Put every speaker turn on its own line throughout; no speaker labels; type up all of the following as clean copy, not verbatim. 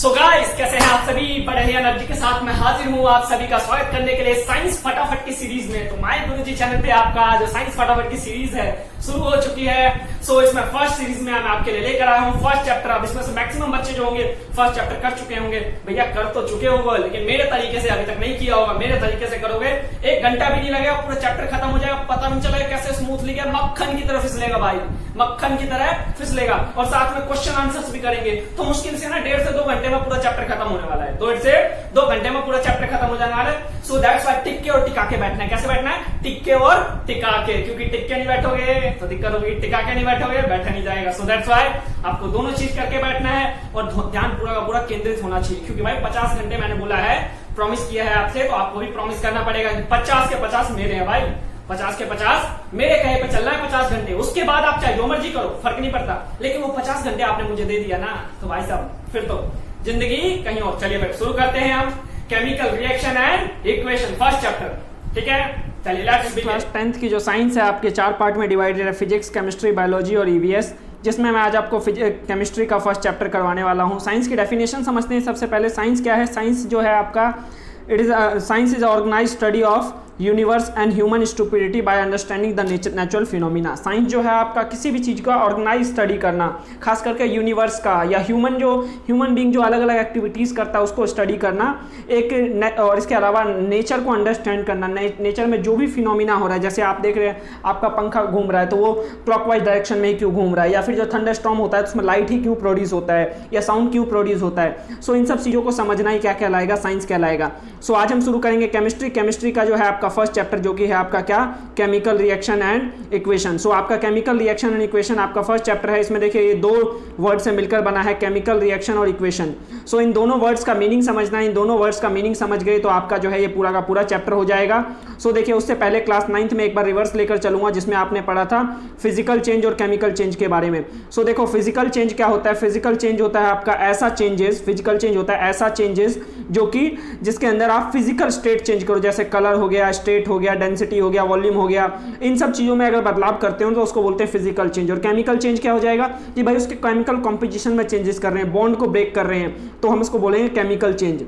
So guys, कैसे हैं आप सभी? बड़े ही एनर्जी के साथ मैं हाजिर हूँ आप सभी का स्वागत करने के लिए साइंस फटाफट की सीरीज में। तो माय गुरुजी चैनल पे आपका जो साइंस फटाफट की सीरीज है शुरू हो चुकी है। सो इसमें फर्स्ट सीरीज में मैं आपके लिए लेकर आया हूँ फर्स्ट चैप्टर। अब इसमें से मैक्सिमम बच्चे जो होंगे फर्स्ट चैप्टर कर चुके होंगे। भैया कर तो चुके होंगे, लेकिन मेरे तरीके से अभी तक नहीं किया होगा। मेरे तरीके से करोगे 1 घंटा भी नहीं लगेगा, पूरा चैप्टर खत्म हो जाएगा, पता नहीं चलेगा कैसे स्मूथली गया, मक्खन की तरह फिसलेगा भाई, मक्खन की तरह फिसलेगा। और साथ में क्वेश्चन आंसर्स भी करेंगे, तो मुश्किल से ना 1.5 से 2 घंटे में पूरा चैप्टर खत्म होने वाला है। 1.5 से 2 घंटे में पूरा चैप्टर खत्म हो जाने वाला है। सो दैट्स व्हाई टिक के और टिका के बैठना है। कैसे बैठना है? टिक के और टिका के, क्योंकि टिक के नहीं बैठोगे तो दिक्कत होगी, टिका के नहीं बैठोगे बैठा नहीं जाएगा। सो दैट्स व्हाई आपको दोनों चीज करके बैठना है और ध्यान पूरा का पूरा केंद्रित होना चाहिए, क्योंकि भाई 50 घंटे मैंने बोला है, प्रॉमिस किया है आपसे, तो आपको भी प्रॉमिस करना पड़ेगा। 50 के 50 मेरे हैं भाई, 50 के 50 मेरे कहे पे चल रहा है 50 घंटे। उसके बाद आप चाहे जो मर्जी करो, फर्क नहीं पड़ता, लेकिन वो 50 घंटे आपने मुझे दे दिया ना, तो भाई साहब फिर तो जिंदगी कहीं और। चलिए फिर शुरू करते हैं हम chemical reaction and equation first chapter. ठीक है, चलिए लेट्स बिगिन। क्लास 10th की जो साइंस है आपके 4 पार्ट में डिवाइडेड है, फिजिक्स, केमिस्ट्री, बायोलॉजी और ईवीएस, जिसमें मैं आज आपको केमिस्ट्री का फर्स्ट चैप्टर करवाने वाला हूँ। साइंस की डेफिनेशन समझते हैं सबसे पहले। साइंस क्या है? साइंस जो है आपका science is organised study of universe and human stupidity by understanding the natural phenomena. Science जो है आपका किसी भी चीज़ का ऑर्गेनाइज स्टडी करना, खास करके यूनिवर्स का या ह्यूमन बीइंग जो अलग अलग एक्टिविटीज़ करता है उसको स्टडी करना एक, और इसके अलावा नेचर को अंडरस्टैंड करना, नेचर में जो भी फिनोमिना हो रहा है। जैसे आप देख रहे हैं आपका पंखा घूम रहा है तो वो क्लॉकवाइज डायरेक्शन में ही क्यों घूम रहा है, या फिर जो थंडर स्टॉर्म होता है तो उसमें लाइट ही क्यों प्रोड्यूस होता है या साउंड क्यों प्रोड्यूस होता है। सो इन सब चीज़ों को समझना ही क्या कहलाएगा? साइंस कहलाएगा। सो आज हम शुरू करेंगे केमिस्ट्री का जो है आपका फर्स्ट चैप्टर, जो कि है आपका क्या? Chemical reaction and equation. So आपका केमिकल रिएक्शन एंड इक्वेशन आपका फर्स्ट चैप्टर है। इसमें देखिए ये 2 वर्ड से मिलकर बना है, केमिकल रिएक्शन और इक्वेशन। सो इन दोनों वर्ड्स का मीनिंग समझना है। इन दोनों वर्ड्स का मीनिंग समझ गए तो आपका जो है ये पूरा का पूरा चैप्टर हो जाएगा। सो देखिए उससे पहले क्लास 9th में एक बार रिवर्स लेकर चलूंगा, जिसमें आपने पढ़ा था फिजिकल चेंज और केमिकल चेंज के बारे में। सो देखो फिजिकल चेंज क्या होता है? फिजिकल चेंज होता है आपका ऐसा चेंजेस, फिजिकल चेंज होता है ऐसा चेंजेस जो कि जिसके अंदर आप फिजिकल स्टेट चेंज करो, जैसे कलर हो गया, स्टेट हो गया, डेंसिटी हो गया, वॉल्यूम हो गया, इन सब चीजों में अगर बदलाव करते हो तो उसको बोलते हैं फिजिकल चेंज। और केमिकल चेंज क्या हो जाएगा कि भाई उसके केमिकल कॉम्पोजिशन में चेंजेस कर रहे हैं, बॉन्ड को ब्रेक कर रहे हैं, तो हम इसको बोलेंगे केमिकल चेंज।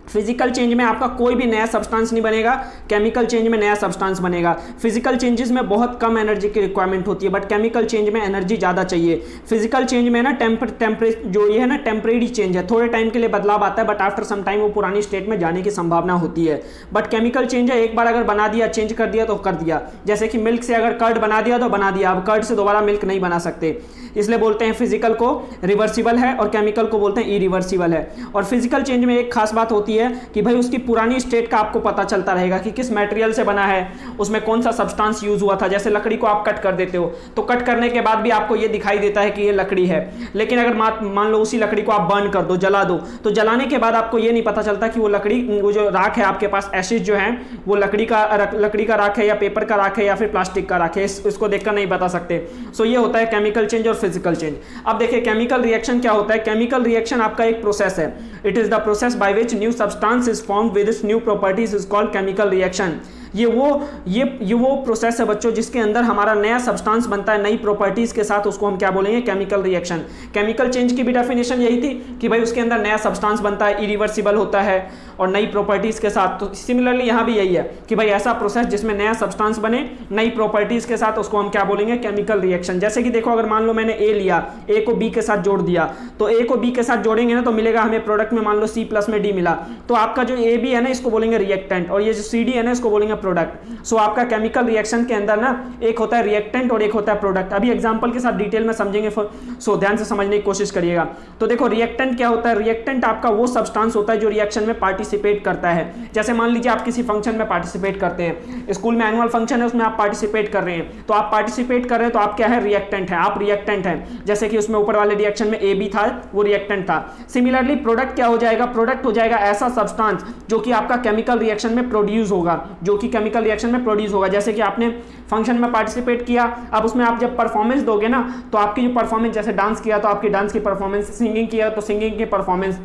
फिजिकल चेंज में आपका कोई भी नया सब्सटेंस नहीं बनेगा, केमिकल चेंज में नया सब्सटेंस बनेगा। फिजिकल चेंजेस में बहुत कम एनर्जी की रिक्वायरमेंट होती है, बट केमिकल चेंज में एनर्जी ज़्यादा चाहिए। फिजिकल चेंज में ना जो ये है ना टेम्परेरी चेंज है, थोड़े टाइम के लिए बदलाव आता है, बट आफ्टर सम टाइम वो पुरानी स्टेट में जाने की संभावना होती है। बट केमिकल चेंज है, एक बार अगर बना दिया, चेंज कर दिया तो कर दिया। जैसे कि मिल्क से अगर कर्ड बना दिया तो बना दिया, अब कर्ड से दोबारा मिल्क नहीं बना सकते, इसलिए बोलते हैं फिजिकल को रिवर्सिबल है और केमिकल को बोलते हैं इरिवर्सिबल है। और फिजिकल चेंज में एक खास बात होती है कि भाई उसकी पुरानी स्टेट का आपको पता चलता रहेगा कि किस मटेरियल से बना है, उसमें कौन सा सब्सटेंस यूज हुआ था। जैसे लकड़ी को आप कट कर देते हो तो कट करने के बाद भी आपको ये दिखाई देता है कि ये लकड़ी है, लेकिन अगर मान लो उसी लकड़ी को आप बर्न कर दो, जला दो, तो जलाने के बाद आपको ये नहीं पता चलता कि वो लकड़ी, वो जो राख है आपके पास, एशिड जो है वो लकड़ी का राख है या पेपर का राख है या फिर प्लास्टिक का राख है, इसको देखकर नहीं बता सकते। सो ये होता है केमिकल चेंज और फिजिकल चेंज। अब देखिए केमिकल रिएक्शन क्या होता है? केमिकल रिएक्शन आपका एक प्रोसेस है। It is the process by which new substance is formed with its new properties is called chemical reaction. ये वो प्रोसेस है बच्चों जिसके अंदर हमारा नया सब्सटेंस बनता है नई प्रॉपर्टीज के साथ, उसको हम क्या बोलेंगे? Chemical reaction. केमिकल चेंज की भी डेफिनेशन यही थी कि भाई उसके अंदर नया सब्सटेंस बनता है, इरिवर्सिबल होता है और नई प्रॉपर्टीज के साथ। तो सिमिलरली यहाँ भी यही है कि भाई ऐसा प्रोसेस जिसमें नया सब्सटेंस बने नई प्रॉपर्टीज के साथ, उसको हम क्या बोलेंगे? Chemical reaction. जैसे कि देखो अगर मान लो मैंने ए लिया, ए को बी के साथ जोड़ दिया, तो ए को बी के साथ जोड़ेंगे ना तो मिलेगा हमें प्रोडक्ट में, मान लो सी प्लस में डी मिला, तो आपका जो ए बी है ना इसको बोलेंगे रिएक्टेंट, और ये जो सी डी है ना इसको बोलेंगे प्रोडक्ट। सो आपका केमिकल रिएक्शन के अंदर ना एक होता है रिएक्टेंट और एक होता है प्रोडक्ट। अभी एग्जांपल के साथ डिटेल में समझेंगे, सो ध्यान से समझने की कोशिश करिएगा। तो देखो रिएक्टेंट क्या होता है? रिएक्टेंट आपका वो सब्सटेंस होता है जो रिएक्शन में पार्टिसिपेट करता है। जैसे मान लीजिए आप किसी फंक्शन में पार्टिसिपेट करते हैं, स्कूल में एनुअल फंक्शन है उसमें आप पार्टिसिपेट कर रहे हैं, तो आप पार्टिसिपेट कर रहे हैं तो आप क्या है? रिएक्टेंट है, आप रिएक्टेंट हैं। जैसे कि उसमें ऊपर वाले रिएक्शन में ए बी था, वो रिएक्टेंट था। सिमिलरली प्रोडक्ट क्या हो जाएगा? प्रोडक्ट हो जाएगा ऐसा सब्सटेंस जो कि आपका केमिकल रिएक्शन में प्रोड्यूस होगा, जो कि केमिकल रिएक्शन में प्रोड्यूस होगा। जैसे कि आपने फंक्शन में पार्टिसिपेट किया, अब उसमें आप जब परफॉर्मेंस दोगे ना तो आपकी जो परफॉर्मेंस, जैसे डांस किया तो आपकी डांस की परफॉर्मेंस, सिंगिंग किया तो सिंगिंग की परफॉर्मेंस,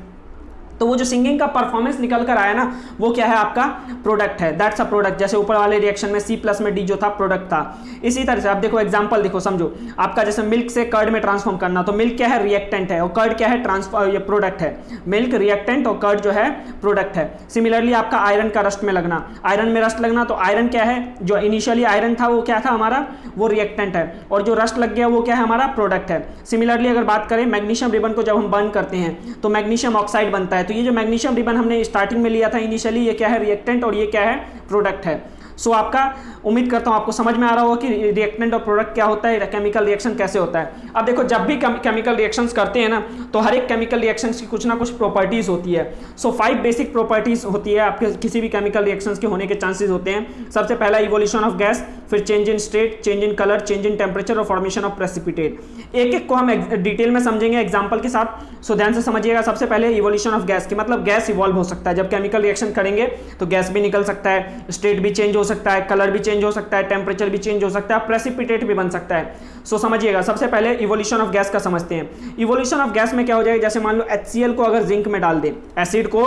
तो वो जो सिंगिंग का परफॉर्मेंस निकल कर आया ना, वो क्या है आपका प्रोडक्ट है, दैट्स अ प्रोडक्ट। जैसे ऊपर वाले रिएक्शन में C प्लस में D जो था प्रोडक्ट था। इसी तरह से आप देखो एग्जांपल देखो, समझो आपका जैसे मिल्क से कर्ड में ट्रांसफॉर्म करना, तो मिल्क क्या है रिएक्टेंट है और कर्ड क्या है ट्रांसफॉर्म, ये प्रोडक्ट है। मिल्क रिएक्टेंट और कर्ड जो है प्रोडक्ट है। सिमिलरली आपका आयरन का रस्ट में लगना, आयरन में रस्ट लगना, तो आयरन क्या है, जो इनिशियली आयरन था वो क्या था हमारा, वो रिएक्टेंट है, और जो रस्ट लग गया वो क्या है हमारा प्रोडक्ट है। सिमिलरली अगर बात करें मैग्नीशियम रिबन को जब हम बर्न करते हैं तो मैग्नीशियम ऑक्साइड बनता है, तो ये जो मैग्नीशियम रिबन हमने स्टार्टिंग में लिया था इनिशियली, ये क्या है रिएक्टेंट और ये क्या है प्रोडक्ट है। सो आपका उम्मीद करता हूं आपको समझ में आ रहा होगा कि रिएक्टेंट और प्रोडक्ट क्या होता है, केमिकल रिएक्शन कैसे होता है। अब देखो जब भी केमिकल रिएक्शंस करते हैं ना, तो हर एक केमिकल रिएक्शंस की कुछ ना कुछ प्रॉपर्टीज होती है। सो 5 बेसिक प्रॉपर्टीज होती है आपके किसी भी केमिकल रिएक्शंस के होने के चांसेस होते हैं। सबसे पहला इवोल्यूशन ऑफ गैस, फिर change in state, change in colour, change in temperature और फॉर्मेशन ऑफ प्रेसिपिटेट। एक एक को हम डिटेल में समझेंगे एग्जाम्पल के साथ, सो ध्यान से समझिएगा। सबसे पहले इवोल्यूशन ऑफ गैस की मतलब गैस इवॉल्व हो सकता है, जब केमिकल रिएक्शन करेंगे तो गैस भी निकल सकता है, स्टेट भी चेंज हो सकता है, कलर भी चेंज हो सकता है, टेम्परेचर भी चेंज हो सकता है, प्रेसिपिटेट भी बन सकता है। सो समझिएगा, सबसे पहले इवोल्यूशन ऑफ गैस का समझते हैं। इवोल्यूशन ऑफ गैस में क्या हो जाएगा, जैसे मान लो HCl को अगर जिंक में डाल दें, एसिड को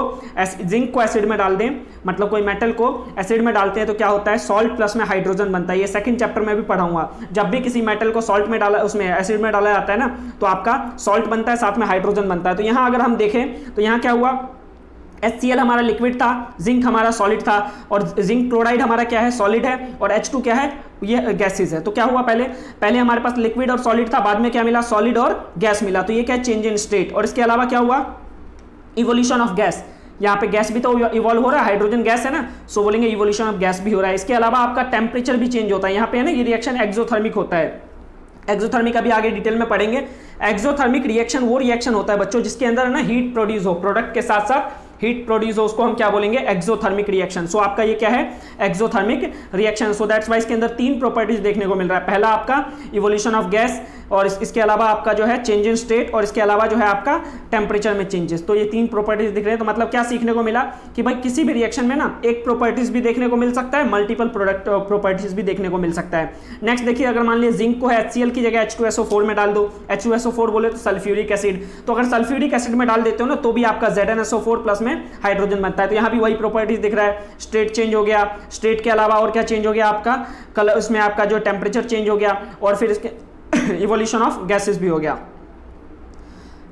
जिंक को एसिड में डाल दें, मतलब कोई मेटल को एसिड में डालते हैं तो क्या होता है, सॉल्ट प्लस में हाइड्रोजन बनता है। ये सेकंड चैप्टर में भी पढ़ाऊंगा। जब भी किसी मेटल को सॉल्ट में डाला, उसमें एसिड में डाला जाता है ना, तो आपका सॉल्ट बनता है, साथ में हाइड्रोजन बनता है। तो यहां अगर हम देखें तो यहां क्या हुआ, HCl हमारा लिक्विड था, जिंक हमारा सॉलिड था, और जिंक क्लोराइड हमारा क्या है सॉलिड है, और H2 क्या है, ये गैसेस है। तो क्या हुआ, पहले हमारे पास लिक्विड और सॉलिड था, बाद में क्या मिला, सॉलिड और गैस मिला। तो ये क्या चेंज इन स्टेट। और इसके अलावा क्या हुआ, इवोल्यूशन ऑफ गैस, यहाँ पे गैस भी तो इवॉल्व हो रहा है, हाइड्रोजन गैस है ना, सो बोलेंगे इवोल्यूशन ऑफ गैस भी हो रहा है। इसके अलावा आपका टेम्परेचर भी चेंज होता है। यहाँ पे है ना, ये रिएक्शन एक्सोथर्मिक होता है। एक्सोथर्मिक अभी आगे डिटेल में पढ़ेंगे। एक्सोथर्मिक रिएक्शन वो रिएक्शन होता है बच्चों जिसके अंदर ना हीट प्रोड्यूस हो, प्रोडक्ट के साथ साथ हीट प्रोड्यूस हो, उसको हम क्या बोलेंगे, एक्सोथर्मिक रिएक्शन। सो आपका ये क्या है, exothermic reaction. So that's Y इसके अंदर 3 प्रॉपर्टीज देखने को मिल रहा है। पहला आपका इवोल्यूशन ऑफ गैस, और इसके अलावा आपका जो है चेंज इन स्टेट, और इसके अलावा जो है आपका टेम्परेचर में चेंजेस। तो ये 3 प्रॉपर्टीज दिख रहे हैं। तो मतलब क्या सीखने को मिला कि भाई किसी भी रिएक्शन में ना एक प्रॉपर्टीज भी देखने को मिल सकता है, मल्टीपल प्रोडक्ट प्रॉपर्टीज भी देखने को मिल सकता है। नेक्स्ट देखिए, अगर मान लीजिए जिंक को HCl की जगह H2SO4 में डाल दो, H2SO4 बोले तो सल्फ्यूरिक एसिड, तो अगर सल्फ्यूरिक एसिड में डाल देते हो ना तो भी आपका ZnSO4 प्लस में हाइड्रोजन बनता है। तो यहाँ भी वही प्रॉपर्टीज दिख रहा है, स्टेट चेंज हो गया, स्टेट के अलावा और क्या चेंज हो गया आपका, कलर, उसमें आपका जो टेम्परेचर चेंज हो गया, और फिर इसके इवोल्यूशन ऑफ गैसेस भी हो गया।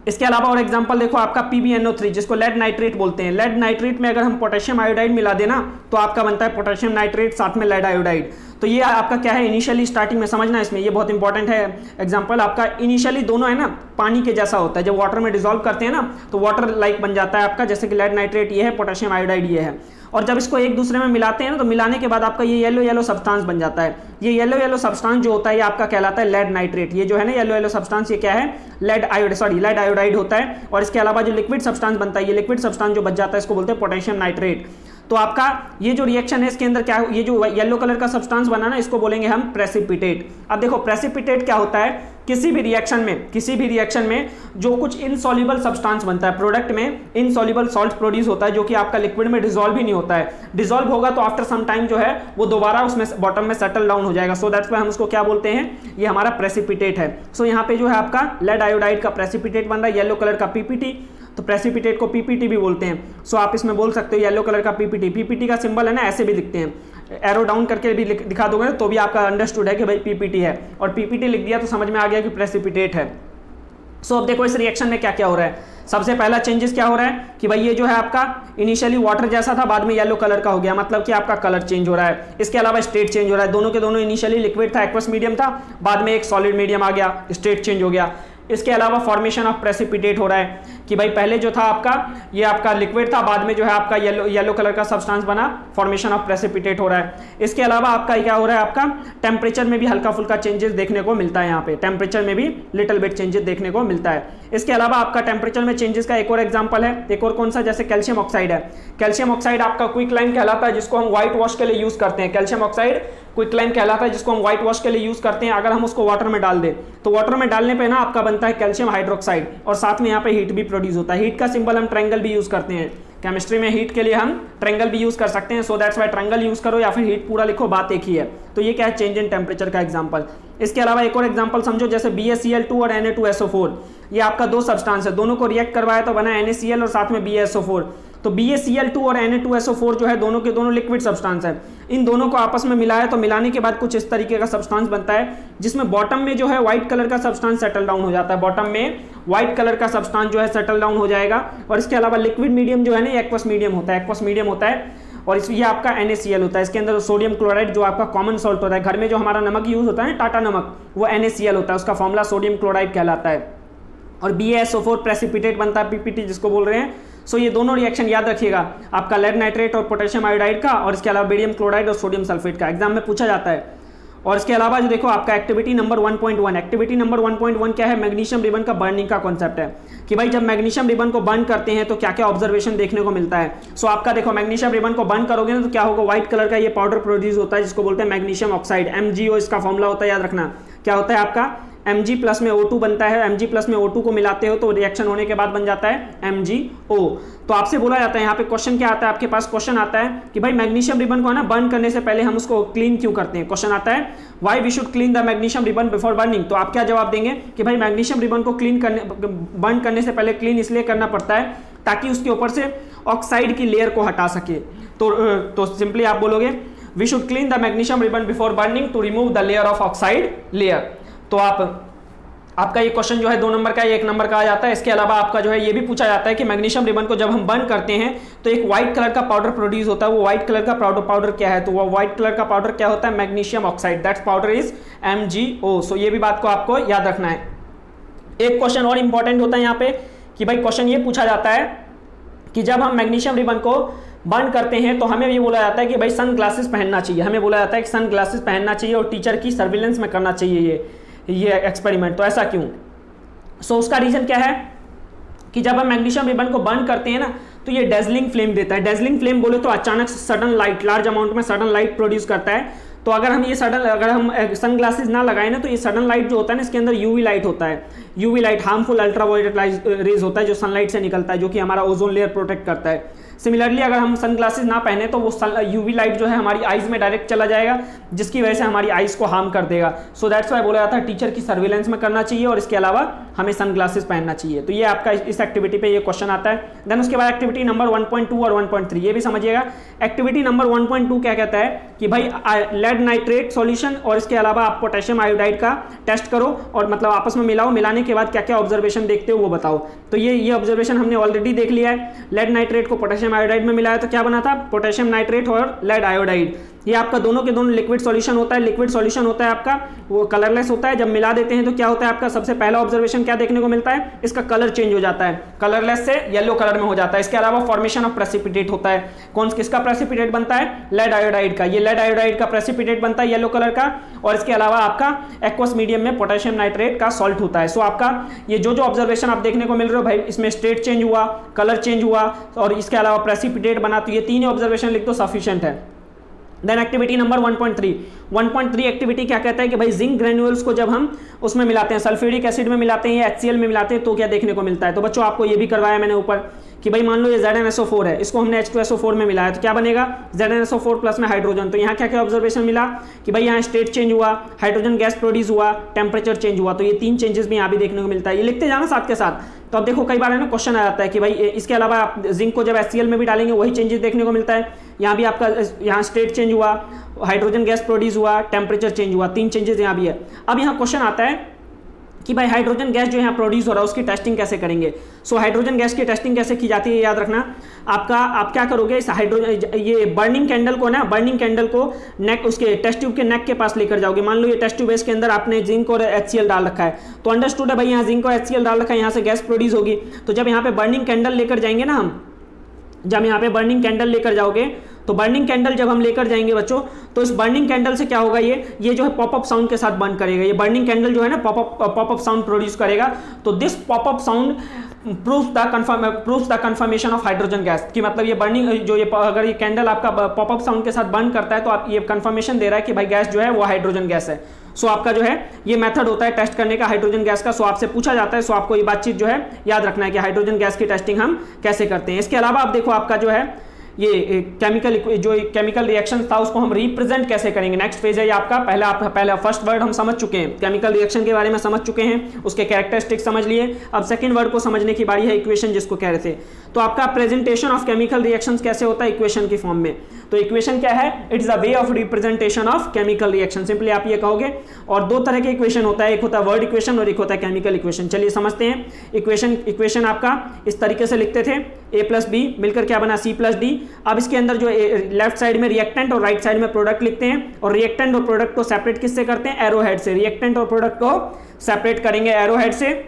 इसके अलावा और एग्जांपल देखो आपका PbNO3 जिसको लेड नाइट्रेट बोलते हैं। लेड नाइट्रेट में अगर हम पोटेशियम आयोडाइड मिला देना तो आपका बनता है पोटेशियम नाइट्रेट, साथ में लेड आयोडाइड। तो ये आपका क्या है, इनिशियली स्टार्टिंग में समझना इसमें, ये बहुत इंपॉर्टेंट है। एग्जांपल आपका इनिशियली दोनों है ना पानी के जैसा होता है, जब वाटर में डिसॉल्व करते हैं ना तो वाटर लाइक बन जाता है आपका, जैसे कि लेड नाइट्रेट ये है, पोटेशियम आयोडाइड ये है। और जब इसको एक दूसरे में मिलाते हैं ना तो मिलाने के बाद आपका ये येलो येलो सब्सटेंस बन जाता है। ये येलो येलो सब्सटेंस जो होता है ये आपका कहलाता है लेड नाइट्रेट। ये जो है ना येलो येलो सब्सटेंस, ये क्या है, लेड आयोडाइड होता है। और इसके अलावा जो लिक्विड सब्सटेंस बनता है, ये लिक्विड सब्सटेंस जो बच जाता है इसको बोलते हैं पोटेशियम नाइट्रेट। तो आपका ये जो रिएक्शन है इसके अंदर क्या, ये जो येलो कलर का सब्सटेंस बना ना इसको बोलेंगे हम प्रेसिपिटेट। अब देखो प्रेसिपिटेट क्या होता है, किसी भी रिएक्शन में जो कुछ इनसॉल्युबल सब्सटेंस बनता है, प्रोडक्ट में इनसॉल्युबल सॉल्ट प्रोड्यूस होता है जो कि आपका लिक्विड में डिसॉल्व ही नहीं होता है। डिसॉल्व होगा तो आफ्टर सम टाइम जो है वो दोबारा उसमें बॉटम में सेटल डाउन हो जाएगा। सो दैट्स व्हाई हम उसको क्या बोलते हैं, ये हमारा प्रेसिपिटेट है। सो यहाँ पे जो है आपका लेड आयोडाइड का प्रेसिपिटेट बन रहा है, येलो कलर का PPT, तो प्रेसिपिटेट को PPT भी बोलते हैं। सो आप इसमें बोल सकते हो येलो कलर का PPT का सिंबल है ना ऐसे भी दिखते हैं, एरो डाउन करके भी दिखा दोगे तो भी आपका अंडरस्टूड है कि भाई PPT है, और PPT लिख दिया तो समझ में आ गया कि प्रेसिपिटेट है। सो अब देखो इस रिएक्शन में क्या क्या हो रहा है। सबसे पहला चेंजेस क्या हो रहा है कि भाई ये जो है आपका इनिशियली वाटर जैसा था, बाद में येलो कलर का हो गया, मतलब कि आपका कलर चेंज हो रहा है। इसके अलावा स्टेट चेंज हो रहा है, दोनों के दोनों इनिशियली लिक्विड था, एक्वस मीडियम था, बाद में एक सॉलिड मीडियम आ गया, स्टेट चेंज हो गया। इसके अलावा फॉर्मेशन ऑफ प्रेसिपिटेट हो रहा है कि भाई पहले जो था आपका ये आपका लिक्विड था, बाद में जो है आपका येलो कलर का सब्सटेंस बना, फॉर्मेशन ऑफ प्रेसिपिटेट हो रहा है। इसके अलावा आपका क्या हो रहा है, आपका टेम्परेचर में भी हल्का फुल्का चेंजेस देखने को मिलता है। यहाँ पे टेम्परेचर में भी लिटिल बिट चेंजेस देखने को मिलता है। इसके अलावा आपका टेम्परेचर में चेंजेस का एक और एग्जांपल है, एक और कौन सा, जैसे कैल्शियम ऑक्साइड है। कैल्शियम ऑक्साइड आपका क्विकलाइम कहलाता है जिसको हम व्हाइट वॉश के लिए यूज करते हैं। कैल्शियम ऑक्साइड क्विकलाइम कहलाता है जिसको हम व्हाइट वॉश के लिए यूज करते हैं। अगर हम उसको वाटर में डाल दें तो वाटर में डालने पे ना आपका बनता है कैल्शियम हाइड्रोक्साइड, और साथ में यहाँ पे हीट भी प्रोड्यूस होता है। हीट का सिंबल हम ट्रायंगल भी यूज करते हैं, केमिस्ट्री में हीट के लिए हम ट्रायंगल भी यूज कर सकते हैं। सो दैट्स व्हाई ट्रायंगल यूज करो या फिर हीट पूरा लिखो, बात एक ही है। तो ये क्या है, चेंज इन टेम्परेचर का एग्जांपल। इसके अलावा एक और एग्जांपल समझो, जैसे BaCl2 और Na2SO4, ये आपका दो सब्सटेंस है, दोनों को रिएक्ट करवाया तो बना NaCl और साथ में BaSO4। तो BaCl2 और Na2SO4 जो है दोनों के दोनों लिक्विड सब्सटेंस है। इन दोनों को आपस में मिलाया तो मिलाने के बाद कुछ इस तरीके का सब्सटेंस बनता है, जिसमें बॉटम में जो है व्हाइट कलर का सब्सटेंस सेटल डाउन हो जाता है। बॉटम में व्हाइट कलर का सब्सटेंस जो है सेटल डाउन हो जाएगा। और इसके अलावा लिक्विड मीडियम जो है ना, एक्वस मीडियम होता है, एक्वस मीडियम होता है। और ये आपका NaCl होता है। इसके अंदर सोडियम क्लोराइड जो आपका कॉमन सॉल्ट होता है, घर में जो हमारा नमक यूज होता है ना, टाटा नमक, वो NaCl होता है, उसका फॉर्मूला सोडियम क्लोराइड कहलाता है। और BaSO4 प्रेसिपिटेट बनता है, PPT जिसको बोल रहे हैं। सो ये दोनों रिएक्शन याद रखिएगा, आपका लेड नाइट्रेट और पोटेशियम आयोडाइड का, और इसके अलावा बेरियम क्लोराइड और सोडियम सल्फेट का एग्जाम में पूछा जाता है। और इसके अलावा जो देखो आपका एक्टिविटी नंबर 1.1, एक्टिविटी नंबर 1.1 क्या है, मैग्नीशियम रिबन का बर्निंग का कॉन्सेप्ट है कि भाई जब मैग्नीशियम रिबन को बर्न करते हैं तो क्या क्या ऑब्जर्वेशन देखने को मिलता है। सो आपका देखो मैग्नीशियम रिबन को बर्न करोगे ना तो क्या होगा, व्हाइट कलर का ये पाउडर प्रोड्यूस होता है जिसको बोलते हैं मैग्नीशियम ऑक्साइड, MgO इसका फॉर्मूला होता है, याद रखना क्या होता है आपका, Mg प्लस में O2 बनता है। Mg प्लस में O2 को मिलाते हो तो रिएक्शन होने के बाद बन जाता है MgO। तो आपसे बोला जाता है यहाँ पे क्वेश्चन क्या आता है, आपके पास क्वेश्चन आता है कि भाई मैग्नीशियम रिबन को है ना बर्न करने से पहले हम उसको क्लीन क्यों करते हैं। क्वेश्चन आता है why we should clean the magnesium ribbon before burning. तो आप क्या जवाब देंगे कि भाई मैग्नीशियम रिबन को बर्न करने से पहले क्लीन इसलिए करना पड़ता है ताकि उसके ऊपर से ऑक्साइड की लेयर को हटा सके। तो सिंपली आप बोलोगे we should clean the magnesium ribbon before burning to remove the layer of oxide layer. तो आपका ये क्वेश्चन जो है 2 नंबर का, 1 नंबर का आ जाता है। इसके अलावा आपका जो है ये भी पूछा जाता है कि मैग्नीशियम रिबन को जब हम बर्न करते हैं तो एक व्हाइट कलर का पाउडर प्रोड्यूस होता है। वो व्हाइट कलर का पाउडर क्या है, तो वो व्हाइट कलर का पाउडर क्या होता है, magnesium oxide, that's powder is MgO। सो ये भी बात को आपको याद रखना है। एक क्वेश्चन और इंपॉर्टेंट होता है यहाँ पे कि भाई क्वेश्चन ये पूछा जाता है कि जब हम मैग्नीशियम रिबन को बर्न करते हैं तो हमें ये बोला जाता है कि भाई सन ग्लासेस पहनना चाहिए। हमें बोला जाता है कि सन ग्लासेस पहनना चाहिए और टीचर की सर्विलेंस में करना चाहिए ये एक्सपेरिमेंट। तो ऐसा क्यों? सो उसका रीजन क्या है कि जब हम मैग्नीशियम रिबन को बर्न करते हैं ना तो ये डेजलिंग फ्लेम देता है। डेजलिंग फ्लेम बोले तो अचानक सडन लाइट, लार्ज अमाउंट में सडन लाइट प्रोड्यूस करता है। तो अगर हम सन ग्लासेस ना लगाए ना तो ये सडन लाइट जो होता है ना, इसके अंदर यूवी लाइट होता है। UV light harmful ultraviolet rays होता है जो सनलाइट से निकलता है, जो कि हमारा ओजोन लेयर प्रोटेक्ट करता है। सिमिलरली अगर हम सन ग्लासेस ना पहने तो वो यूवी लाइट जो है हमारी आईज में डायरेक्ट चला जाएगा, जिसकी वजह से हमारी आईज को हार्म कर देगा। सो दैट्स वाई बोला जाता है टीचर की सर्विलेंस में करना चाहिए और इसके अलावा हमें सन ग्लासेस पहनना चाहिए। तो ये आपका इस एक्टिविटी पे ये क्वेश्चन आता है। देन उसके बाद एक्टिविटी नंबर 1.2 और 1.3 ये भी समझिएगा। एक्टिविटी नंबर 1.2 क्या कहता है कि भाई लेड नाइट्रेट सॉल्यूशन और इसके अलावा आप पोटेशियम आयोडाइड का टेस्ट करो और मतलब आपस में मिलाओ, मिलाने के बाद क्या क्या ऑब्जर्वेशन देखते हो वो बताओ। तो ये ऑब्जर्वेशन हमने ऑलरेडी देख लिया है। लेड नाइट्रेट को पोटेशियम आयोडाइड में मिलाया तो क्या बना था, पोटेशियम नाइट्रेट और लेड आयोडाइड। ये आपका दोनों के दोनों लिक्विड सॉल्यूशन होता है। लिक्विड सॉल्यूशन होता है आपका, वो कलरलेस होता है। जब मिला देते हैं तो क्या होता है आपका, सबसे पहला ऑब्जर्वेशन क्या देखने को मिलता है, इसका कलर चेंज हो जाता है, कलरलेस से येलो कलर में हो जाता है। इसके अलावा फॉर्मेशन ऑफ प्रेसिपिटेट होता है। किसका प्रेसिपिटेट बनता है, लेड आयोडाइड का। ये लेड आयोडाइड का प्रेसिपिटेट बनता है येलो कलर का। और इसके अलावा आपका एक्वस मीडियम में पोटेशियम नाइट्रेट का सॉल्ट होता है। सो आपका ये जो ऑब्जर्वेशन आप देखने को मिल रहे हो भाई, इसमें स्टेट चेंज हुआ, कलर चेंज हुआ और इसके अलावा प्रेसिपिटेट बना, तो ये तीन ऑब्जर्वेशन लिख दो, सफिशिएंट है। देन एक्टिविटी नंबर 1.3 एक्टिविटी क्या कहता है कि भाई जिंक ग्रेन्यूल्स को जब हम उसमें मिलाते हैं, सल्फ्यूरिक एसिड में मिलाते हैं या HCl में मिलाते हैं तो क्या देखने को मिलता है। तो बच्चों आपको ये भी करवाया मैंने ऊपर कि भाई मान लो ये ZnSO4 है, इसको हमने H2SO4 में मिलाया तो क्या बनेगा, ZnSO4 प्लस में हाइड्रोजन। तो यहाँ क्या क्या ऑब्जर्वेशन मिला कि भाई यहाँ स्टेट चेंज हुआ, हाइड्रोजन गैस प्रोड्यूस हुआ, टेम्परेचर चेंज हुआ। तो ये 3 चेंजेस भी यहाँ भी देखने को मिलता है। ये लिखते जाना साथ के साथ। तो अब देखो कई बार है ना क्वेश्चन आ जाता है कि भाई इसके अलावा आप जिंक को जब HCl में भी डालेंगे वही चेंजेस देखने को मिलता है। यहाँ भी आपका यहाँ स्टेट चेंज हुआ, हाइड्रोजन गैस प्रोड्यूस हुआ, टेम्परेचर चेंज हुआ, 3 चेंजेस यहाँ भी है। अब यहाँ क्वेश्चन आता है कि भाई हाइड्रोजन गैस जो यहाँ प्रोड्यूस हो रहा है उसकी टेस्टिंग कैसे करेंगे। सो हाइड्रोजन गैस की टेस्टिंग कैसे की जाती है याद रखना। आप क्या करोगे, इस हाइड्रोजन ये बर्निंग कैंडल को ना, बर्निंग कैंडल को नेक उसके टेस्ट ट्यूब के नेक के पास लेकर जाओगे। मान लो ये टेस्ट ट्यूब है, इसके अंदर आपने जिंक और HCl डाल रखा है। तो अंडरस्टूड है भाई, यहाँ जिंक और HCl डाल रखा है, यहाँ से गैस प्रोड्यूस होगी। तो जब यहाँ पे बर्निंग कैंडल लेकर जाएंगे ना हम, जब यहाँ पे बर्निंग कैंडल लेकर जाओगे तो बर्निंग कैंडल जब हम लेकर जाएंगे बच्चों, तो इस बर्निंग कैंडल से क्या होगा, ये जो है पॉपअप साउंड के साथ बर्न करेगा। ये बर्निंग कैंडल जो है ना पॉपअप साउंड प्रोड्यूस करेगा। तो this popup sound proves the confirmation of hydrogen gas की मतलब ये बर्निंग जो ये अगर ये कैंडल आपका पॉपअप साउंड के साथ बर्न करता है तो आप ये कंफर्मेशन दे रहा है कि भाई गैस जो है वो हाइड्रोजन गैस है। सो आपका जो है ये मेथड होता है टेस्ट करने का हाइड्रोजन गैस का। सो आपसे पूछा जाता है, सो आपको ये बातचीत जो है याद रखना है कि हाइड्रोजन गैस की टेस्टिंग हम कैसे करते हैं। इसके अलावा आप देखो आपका जो है ये केमिकल जो केमिकल रिएक्शन था उसको हम रिप्रेजेंट कैसे करेंगे। नेक्स्ट फेज है ये आपका पहला फर्स्ट वर्ड हम समझ चुके हैं, केमिकल रिएक्शन के बारे में समझ चुके हैं, उसके कैरेक्टरिस्टिक्स समझ लिए। अब सेकंड वर्ड को समझने की बारी है इक्वेशन जिसको कह रहे थे। तो आपका प्रेजेंटेशन ऑफ केमिकल रिएक्शंस कैसे होता है इक्वेशन की फॉर्म में। तो इक्वेशन क्या है, it is a way of representation of chemical reaction, simply आप ये कहोगे। और दो तरह के इक्वेशन होता है, एक होता है वर्ड इक्वेशन और एक होता है केमिकल इक्वेशन। चलिए समझते हैं। इक्वेशन आपका इस तरीके से लिखते थे, a प्लस बी मिलकर क्या बना c प्लस डी। अब इसके अंदर जो लेफ्ट साइड में रिएक्टेंट और राइट साइड में प्रोडक्ट लिखते हैं, और रिएक्टेंट और प्रोडक्ट को सेपरेट किससे करते हैं, एरो हेड से। रिएक्टेंट और प्रोडक्ट को सेपरेट करेंगे एरो हेड से,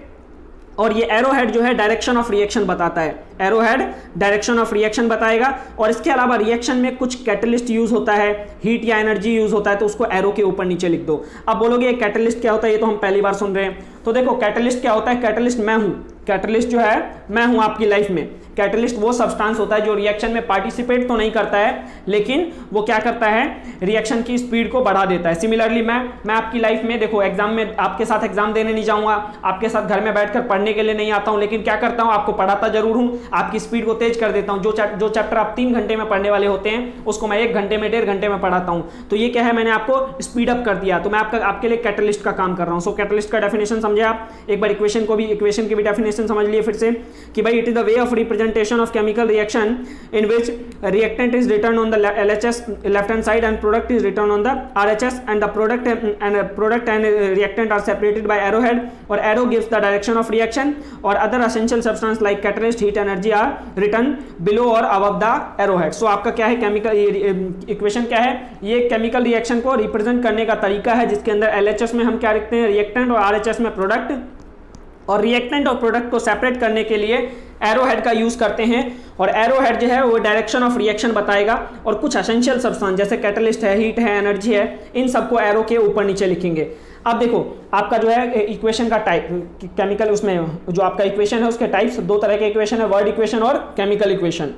और ये एरो हेड जो है डायरेक्शन ऑफ रिएक्शन बताता है, arrow head direction of reaction बताएगा। और इसके अलावा रिएक्शन में कुछ कैटलिस्ट यूज होता है, हीट या एनर्जी यूज होता है, तो उसको एरो के ऊपर नीचे लिख दो। अब बोलोगे कैटलिस्ट क्या होता है, ये तो हम पहली बार सुन रहे हैं। तो देखो कैटलिस्ट क्या होता है, कैटलिस्ट मैं हूं, कैटलिस्ट जो है मैं हूं आपकी लाइफ में। कैटलिस्ट वो सब्सटेंस होता है जो रिएक्शन में पार्टिसिपेट तो नहीं करता है, लेकिन वो क्या करता है, रिएक्शन की स्पीड को बढ़ा देता है। सिमिलरली मैं आपकी लाइफ में देखो एग्जाम में आपके साथ एग्जाम देने नहीं जाऊंगा, आपके साथ घर में बैठकर पढ़ने के लिए नहीं आता हूं, लेकिन क्या करता हूं, आपको पढ़ाता जरूर हूं, आपकी स्पीड को तेज कर देता हूं। जो चैप्टर आप 3 घंटे में पढ़ने वाले होते हैं उसको मैं 1 घंटे में 1.5 घंटे में पढ़ाता हूं। तो ये क्या है, मैंने आपको स्पीड अप कर दिया। तो मैं आपके लिए कैटलिस्ट का काम कर रहा हूं। सो कैटलिस्ट का डेफिनेशन समझे आप। एक बार इक्वेशन की भी डेफिनेशन समझ लिए फिर से कि भाई it is the way of representation of chemical reaction in which reactant is written on the LHS left hand side and product is written on the RHS, and the product and reactant are separated by arrowhead, or arrow gives the direction of reaction, or other essential substance like catalyst, heat, energy are written below or above the arrowhead. So आपका क्या है, chemical equation क्या है, ये chemical reaction को represent करने का तरीका है, जिसके अंदर LHS में हम क्या लिखते हैं, रिएक्टेंट, और RHS में प्रोडक्ट, और रिएक्टेंट और प्रोडक्ट को सेपरेट करने के लिए एरो हेड का यूज करते हैं। और एरो हेड जो है वो डायरेक्शन ऑफ रिएक्शन बताएगा, और कुछ एसेंशियल सब्सटेंस जैसे कैटलिस्ट है, हीट है, एनर्जी है, इन सबको एरो के ऊपर नीचे लिखेंगे। अब देखो आपका जो है इक्वेशन का टाइप, केमिकल उसमें जो आपका इक्वेशन है उसके टाइप्स 2 तरह के इक्वेशन है, वर्ड इक्वेशन और केमिकल इक्वेशन।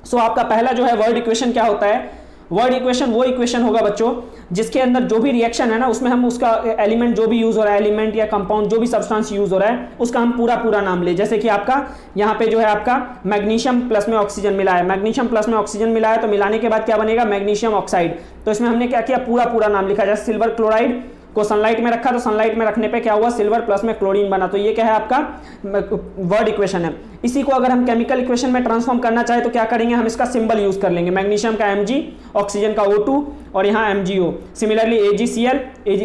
सो आपका पहला जो है वर्ड इक्वेशन क्या होता है, वर्ड इक्वेशन वो इक्वेशन होगा बच्चों जिसके अंदर जो भी रिएक्शन है ना, उसमें हम उसका एलिमेंट जो भी यूज हो रहा है, एलिमेंट या कंपाउंड जो भी सब्सटेंस यूज हो रहा है, उसका हम पूरा नाम ले। जैसे कि आपका यहाँ पे जो है आपका मैग्नीशियम प्लस में ऑक्सीजन मिला है, मैग्नीशियम प्लस में ऑक्सीजन मिला है, तो मिलाने के बाद क्या बनेगा, मैग्नीशियम ऑक्साइड। तो इसमें हमने क्या किया, पूरा नाम लिखा। जैसे सिल्वर क्लोराइड को सनलाइट में रखा, तो सनलाइट में रखने पे क्या हुआ, सिल्वर प्लस में क्लोरीन बना। तो ये क्या है, आपका वर्ड इक्वेशन है। इसी को अगर हम केमिकल इक्वेशन में ट्रांसफॉर्म करना चाहे तो क्या करेंगे, हम इसका सिंबल यूज कर लेंगे। मैग्नीशियम का Mg, ऑक्सीजन का O2, और यहाँ MgO। Similarly AgCl,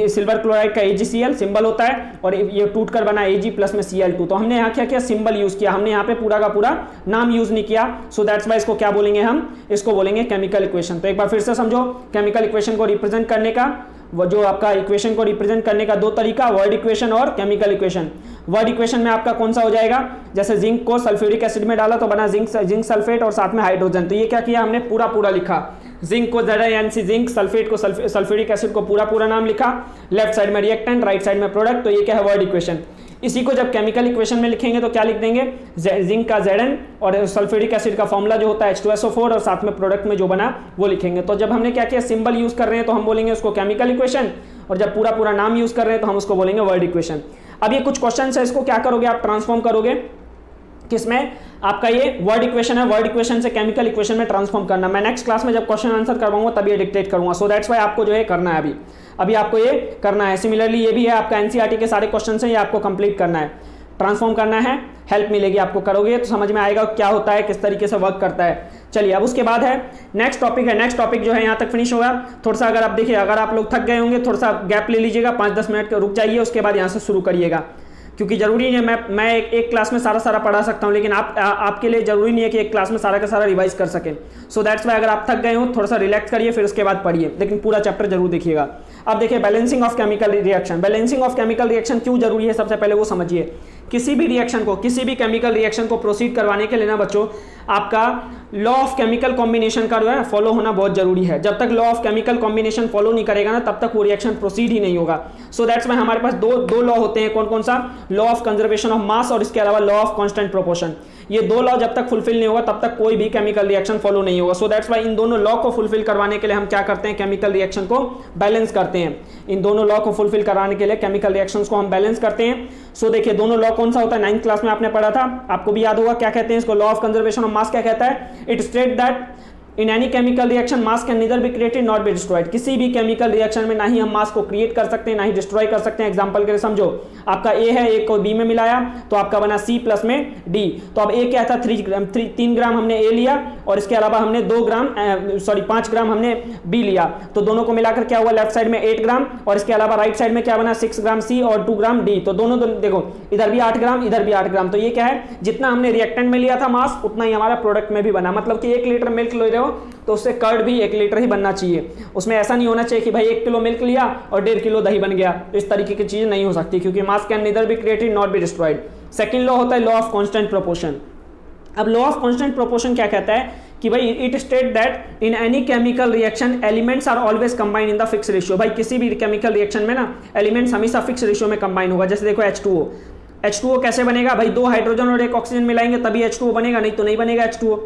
silver chloride का AgCl सिंबल होता है, और ये टूट कर बना Ag प्लस में Cl2। तो हमने यहाँ क्या किया, सिंबल यूज किया, हमने यहाँ पे पूरा का पूरा नाम यूज नहीं किया। सो दैट्स वाई इसको क्या बोलेंगे, हम इसको बोलेंगे केमिकल इक्वेशन। तो एक बार फिर से समझो, केमिकल इक्वेशन को रिप्रेजेंट करने का, वो जो आपका इक्वेशन को रिप्रेजेंट करने का 2 तरीका, वर्ड इक्वेशन और केमिकल इक्वेशन। वर्ड इक्वेशन में आपका कौन सा हो जाएगा, जैसे जिंक को सल्फ्यूरिक एसिड में डाला तो बना जिंक सल्फेट और साथ में हाइड्रोजन। तो ये क्या किया, हमने पूरा लिखा, जिंक को ZnC जिंक, सल्फेट को सल्फ्यूरिक एसिड को पूरा नाम लिखा, लेफ्ट साइड में रिएक्टेंट, राइट साइड में प्रोडक्ट। तो ये क्या है, वर्ड इक्वेशन। इसी को जब केमिकल इक्वेशन में लिखेंगे तो क्या लिख देंगे, जिंक का Zn और सल्फ्यूरिक एसिड का फॉर्मूला जो होता है H2SO4, और साथ में प्रोडक्ट में जो बना वो लिखेंगे। तो जब हमने क्या किया, सिंबल यूज कर रहे हैं तो हम बोलेंगे उसको केमिकल इक्वेशन, और जब पूरा नाम यूज कर रहे हैं तो हम उसको बोलेंगे वर्ड इक्वेशन। अब ये कुछ क्वेश्चन है, इसको क्या करोगे आप, ट्रांसफॉर्म करोगे किसमें, आपका ये वर्ड इक्वेशन है, वर्ड इक्वेशन से केमिकल इक्वेशन में ट्रांसफॉर्म करना। मैं नेक्स्ट क्लास में जब क्वेश्चन आंसर करवाऊंगा तब ये डिक्टेट करूंगा। सो दैट्स वाई आपको जो है करना है, अभी आपको ये करना है। सिमिलरली ये भी है आपका एनसीईआरटी के सारे क्वेश्चन हैं, ये आपको कंप्लीट करना है, ट्रांसफॉर्म करना है, हेल्प मिलेगी आपको, करोगे तो समझ में आएगा क्या होता है, किस तरीके से वर्क करता है। चलिए अब उसके बाद है नेक्स्ट टॉपिक नेक्स्ट टॉपिक जो है यहाँ तक फिनिश होगा। थोड़ा सा अगर आप देखिए, अगर आप लोग थक गए होंगे थोड़ा सा गैप ले लीजिएगा, 5-10 मिनट रुक जाइए, उसके बाद यहाँ से शुरू करिएगा, क्योंकि जरूरी नहीं है मैं एक क्लास में सारा पढ़ा सकता हूँ, लेकिन आपके लिए जरूरी नहीं है कि एक क्लास में सारा का सारा रिवाइज कर सकें। सो दैट्स वाई अगर आप थक गए हो थोड़ा सा रिलैक्स करिए, फिर उसके बाद पढ़िए, लेकिन पूरा चैप्टर जरूर देखिएगा। अब देखिए balancing of chemical reaction. Balancing of chemical reaction क्यों जरूरी है, सबसे पहले वो समझिए। किसी भी रिएक्शन को, किसी भी केमिकल रिएक्शन को प्रोसीड करवाने के लिए ना बच्चों, आपका लॉ ऑफ केमिकल कॉम्बिनेशन का जो है फॉलो होना बहुत जरूरी है। जब तक law of chemical combination follow नहीं करेगा ना, तब तक वो रिएक्शन प्रोसीड ही नहीं होगा। सो दैट्स वाई हमारे पास दो लॉ होते हैं, कौन सा, law of conservation of mass और इसके अलावा लॉ ऑफ कांस्टेंट प्रोपोर्शन। ये 2 लॉ जब तक फुलफिल नहीं होगा तब तक कोई भी केमिकल रिएक्शन फॉलो नहीं होगा। सो दैट्स वाई इन दोनों लॉ को फुलफिल करवाने के लिए हम क्या करते हैं, केमिकल रिएक्शन को बैलेंस करते हैं। इन दोनों लॉ को फुलफिल कराने के लिए केमिकल रिएक्शंस को हम बैलेंस करते हैं। सो देखिए दोनों लॉ कौन सा होता है, 9th क्लास में आपने पढ़ा था, आपको भी याद होगा। क्या कहते हैं इसको, law of conservation of mass क्या कहता है, it state that in any chemical reaction mass can neither be created not be destroyed. किसी भी केमिकल रिएक्शन में ना ही हम मास को क्रिएट कर सकते हैं ना ही डिस्ट्रॉय कर सकते हैं। एग्जांपल के लिए समझो, आपका ए है, ए को बी में मिलाया तो आपका बना सी प्लस में डी। तो अब ए क्या था, 3 ग्राम हमने ए लिया और इसके अलावा हमने 5 ग्राम हमने बी लिया, तो दोनों को मिलाकर क्या हुआ, लेफ्ट साइड में 8 ग्राम और इसके अलावा राइट साइड में क्या बना, 6 ग्राम सी और 2 ग्राम डी। तो दोनों देखो, इधर भी 8 ग्राम इधर भी 8 ग्राम। तो ये क्या है, जितना हमने रिएक्टेंट में लिया था मास उतना ही हमारा प्रोडक्ट में भी बना। मतलब कि 1 लीटर मिल्क ले रहे हो तो उससे कर्ड भी 1 लीटर ही बनना चाहिए। उसमें ऐसा नहीं होना चाहिए कि भाई 1 किलो मिल्क लिया और 1.5 किलो दही बन गया। तो इस तरीके की चीजें नहीं हो सकती, क्योंकि mass can neither be created not be destroyed. Second law होता है लॉ ऑफ कांस्टेंट प्रोपोर्शन। अब लॉ ऑफ कांस्टेंट प्रोपोर्शन क्या कहता है कि भाई it state that in any chemical reaction elements are always combined in the fix ratio. भाई किसी भी केमिकल रिएक्शन में ना एलिमेंट्स हमेशा फिक्स रेशियो में कंबाइन होगा। जैसे देखो H2O कैसे बनेगा, भाई 2 हाइड्रोजन और 1 ऑक्सीजन मिलाएंगे तभी H2O बनेगा, नहीं तो नहीं बनेगा H2O।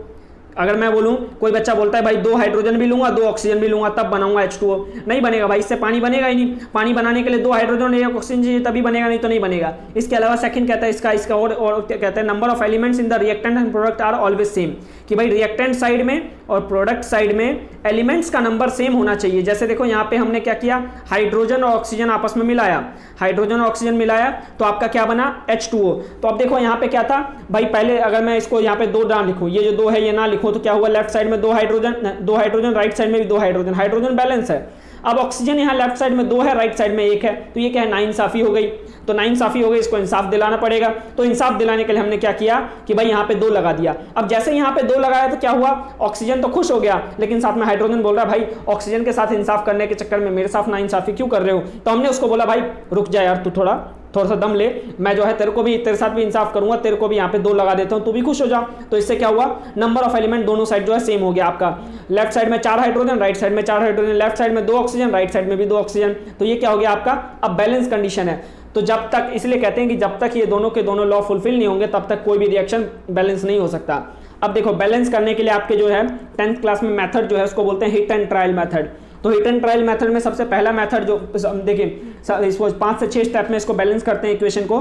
अगर मैं बोलूं, कोई बच्चा बोलता है भाई 2 हाइड्रोजन भी लूंगा 2 ऑक्सीजन भी लूंगा तब बनाऊंगा H2O, नहीं बनेगा भाई, इससे पानी बनेगा ही नहीं। पानी बनाने के लिए 2 हाइड्रोजन और 1 ऑक्सीजन चाहिए तभी बनेगा, नहीं तो नहीं बनेगा। इसके अलावा सेकंड कहता है इसका और क्या कहता है, number of elements in the reactant and product are always same. कि भाई रिएक्टेंट साइड में और प्रोडक्ट साइड में एलिमेंट्स का नंबर सेम होना चाहिए। जैसे देखो यहाँ पे हमने क्या किया, हाइड्रोजन और ऑक्सीजन आपस में मिलाया, हाइड्रोजन और ऑक्सीजन मिलाया तो आपका क्या बना, H2O। तो अब देखो यहाँ पे क्या था भाई, पहले अगर मैं इसको यहाँ पे 2 ना लिखूं, ये जो 2 है ये ना लिखूं, तो क्या हुआ, लेफ्ट साइड में 2 हाइड्रोजन राइट साइड में भी 2 हाइड्रोजन, हाइड्रोजन बैलेंस है। अब ऑक्सीजन यहाँ लेफ्ट साइड में 2 है राइट साइड में 1 है, तो ये क्या है, नाइंसाफी हो गई। तो नाइंसाफी हो गई, इसको इंसाफ दिलाना पड़ेगा। तो इंसाफ दिलाने के लिए हमने क्या किया कि भाई यहाँ पे 2 लगा दिया। अब जैसे यहाँ पे 2 लगाया तो क्या हुआ, ऑक्सीजन तो खुश हो गया, लेकिन साथ में हाइड्रोजन बोल रहा है भाई ऑक्सीजन के साथ इंसाफ करने के चक्कर में मेरे साथ नाइंसाफी क्यों कर रहे हो। तो हमने उसको बोला भाई रुक जा यार, तू थोड़ा सा दम ले, मैं जो है तेरे साथ भी इंसाफ करूंगा, तेरे को भी यहाँ पे 2 लगा देता हूँ, तू भी खुश हो जा। तो इससे क्या हुआ, नंबर ऑफ एलिमेंट दोनों साइड जो है सेम हो गया। आपका लेफ्ट साइड में 4 हाइड्रोजन राइट साइड में 4 हाइड्रोजन, लेफ्ट साइड में 2 ऑक्सीजन राइट साइड में भी 2 ऑक्सीजन। तो ये क्या हो गया आपका, अब बैलेंस कंडीशन है। तो जब तक, इसलिए कहते हैं कि जब तक ये दोनों के दोनों लॉ फुलफिल नहीं होंगे तब तक कोई भी रिएक्शन बैलेंस नहीं हो सकता। अब देखो बैलेंस करने के लिए आपके जो है 10th क्लास में मेथड जो है उसको बोलते हैं हिट एंड ट्रायल मेथड। तो हिट एंड ट्रायल मेथड में सबसे पहला मेथड जो देखिए इसको 5 से 6 स्टेप में इसको बैलेंस करते हैं इक्वेशन को।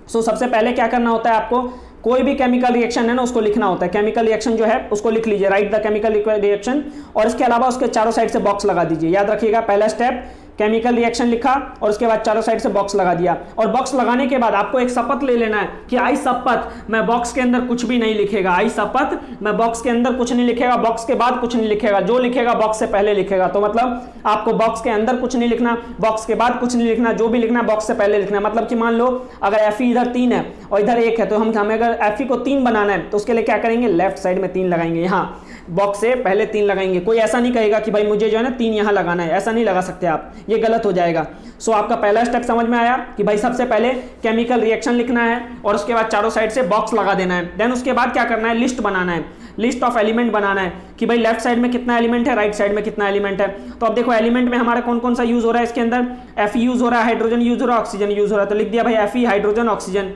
सो सबसे पहले क्या करना होता है, आपको कोई भी केमिकल रिएक्शन है ना उसको लिखना होता है। केमिकल रिएक्शन जो है उसको लिख लीजिए, राइट द केमिकल रिएक्शन, और इसके अलावा उसके चारों साइड से बॉक्स लगा दीजिए। याद रखिएगा, पहला स्टेप केमिकल रिएक्शन लिखा और उसके बाद चारों साइड से बॉक्स लगा दिया। और बॉक्स लगाने के बाद आपको एक शपथ ले लेना है कि आई शपथ मैं बॉक्स के अंदर कुछ भी नहीं लिखेगा, आई शपथ मैं बॉक्स के अंदर कुछ नहीं लिखेगा, बॉक्स के बाद कुछ नहीं लिखेगा, जो लिखेगा बॉक्स से पहले लिखेगा। तो मतलब आपको बॉक्स के अंदर कुछ नहीं लिखना, बॉक्स के बाद कुछ नहीं लिखना, जो भी लिखना बॉक्स से पहले लिखना। मतलब कि मान लो अगर Fe इधर 3 है और इधर 1 है, तो हमें अगर Fe को 3 बनाना है तो उसके लिए क्या करेंगे, लेफ्ट साइड में 3 लगाएंगे, यहाँ बॉक्स से पहले 3 लगाएंगे। कोई ऐसा नहीं कहेगा कि भाई मुझे जो है ना 3 यहाँ लगाना है, ऐसा नहीं लगा सकते आप, ये गलत हो जाएगा। सो आपका पहला स्टेप समझ में आया कि भाई सबसे पहले केमिकल रिएक्शन लिखना है और उसके बाद चारों साइड से बॉक्स लगा देना है। देन उसके बाद क्या करना है, लिस्ट बनाना है, लिस्ट ऑफ एलिमेंट बनाना है कि भाई लेफ्ट साइड में कितना एलिमेंट है, राइट साइड में कितना एलिमेंट है। तो अब देखो एलिमेंट में हमारा कौन कौन सा यूज हो रहा है, इसके अंदर Fe यूज हो रहा है, हाइड्रोजन यूज हो रहा है, ऑक्सीजन यूज हो रहा है। तो लिख दिया भाई Fe हाइड्रोजन ऑक्सीजन।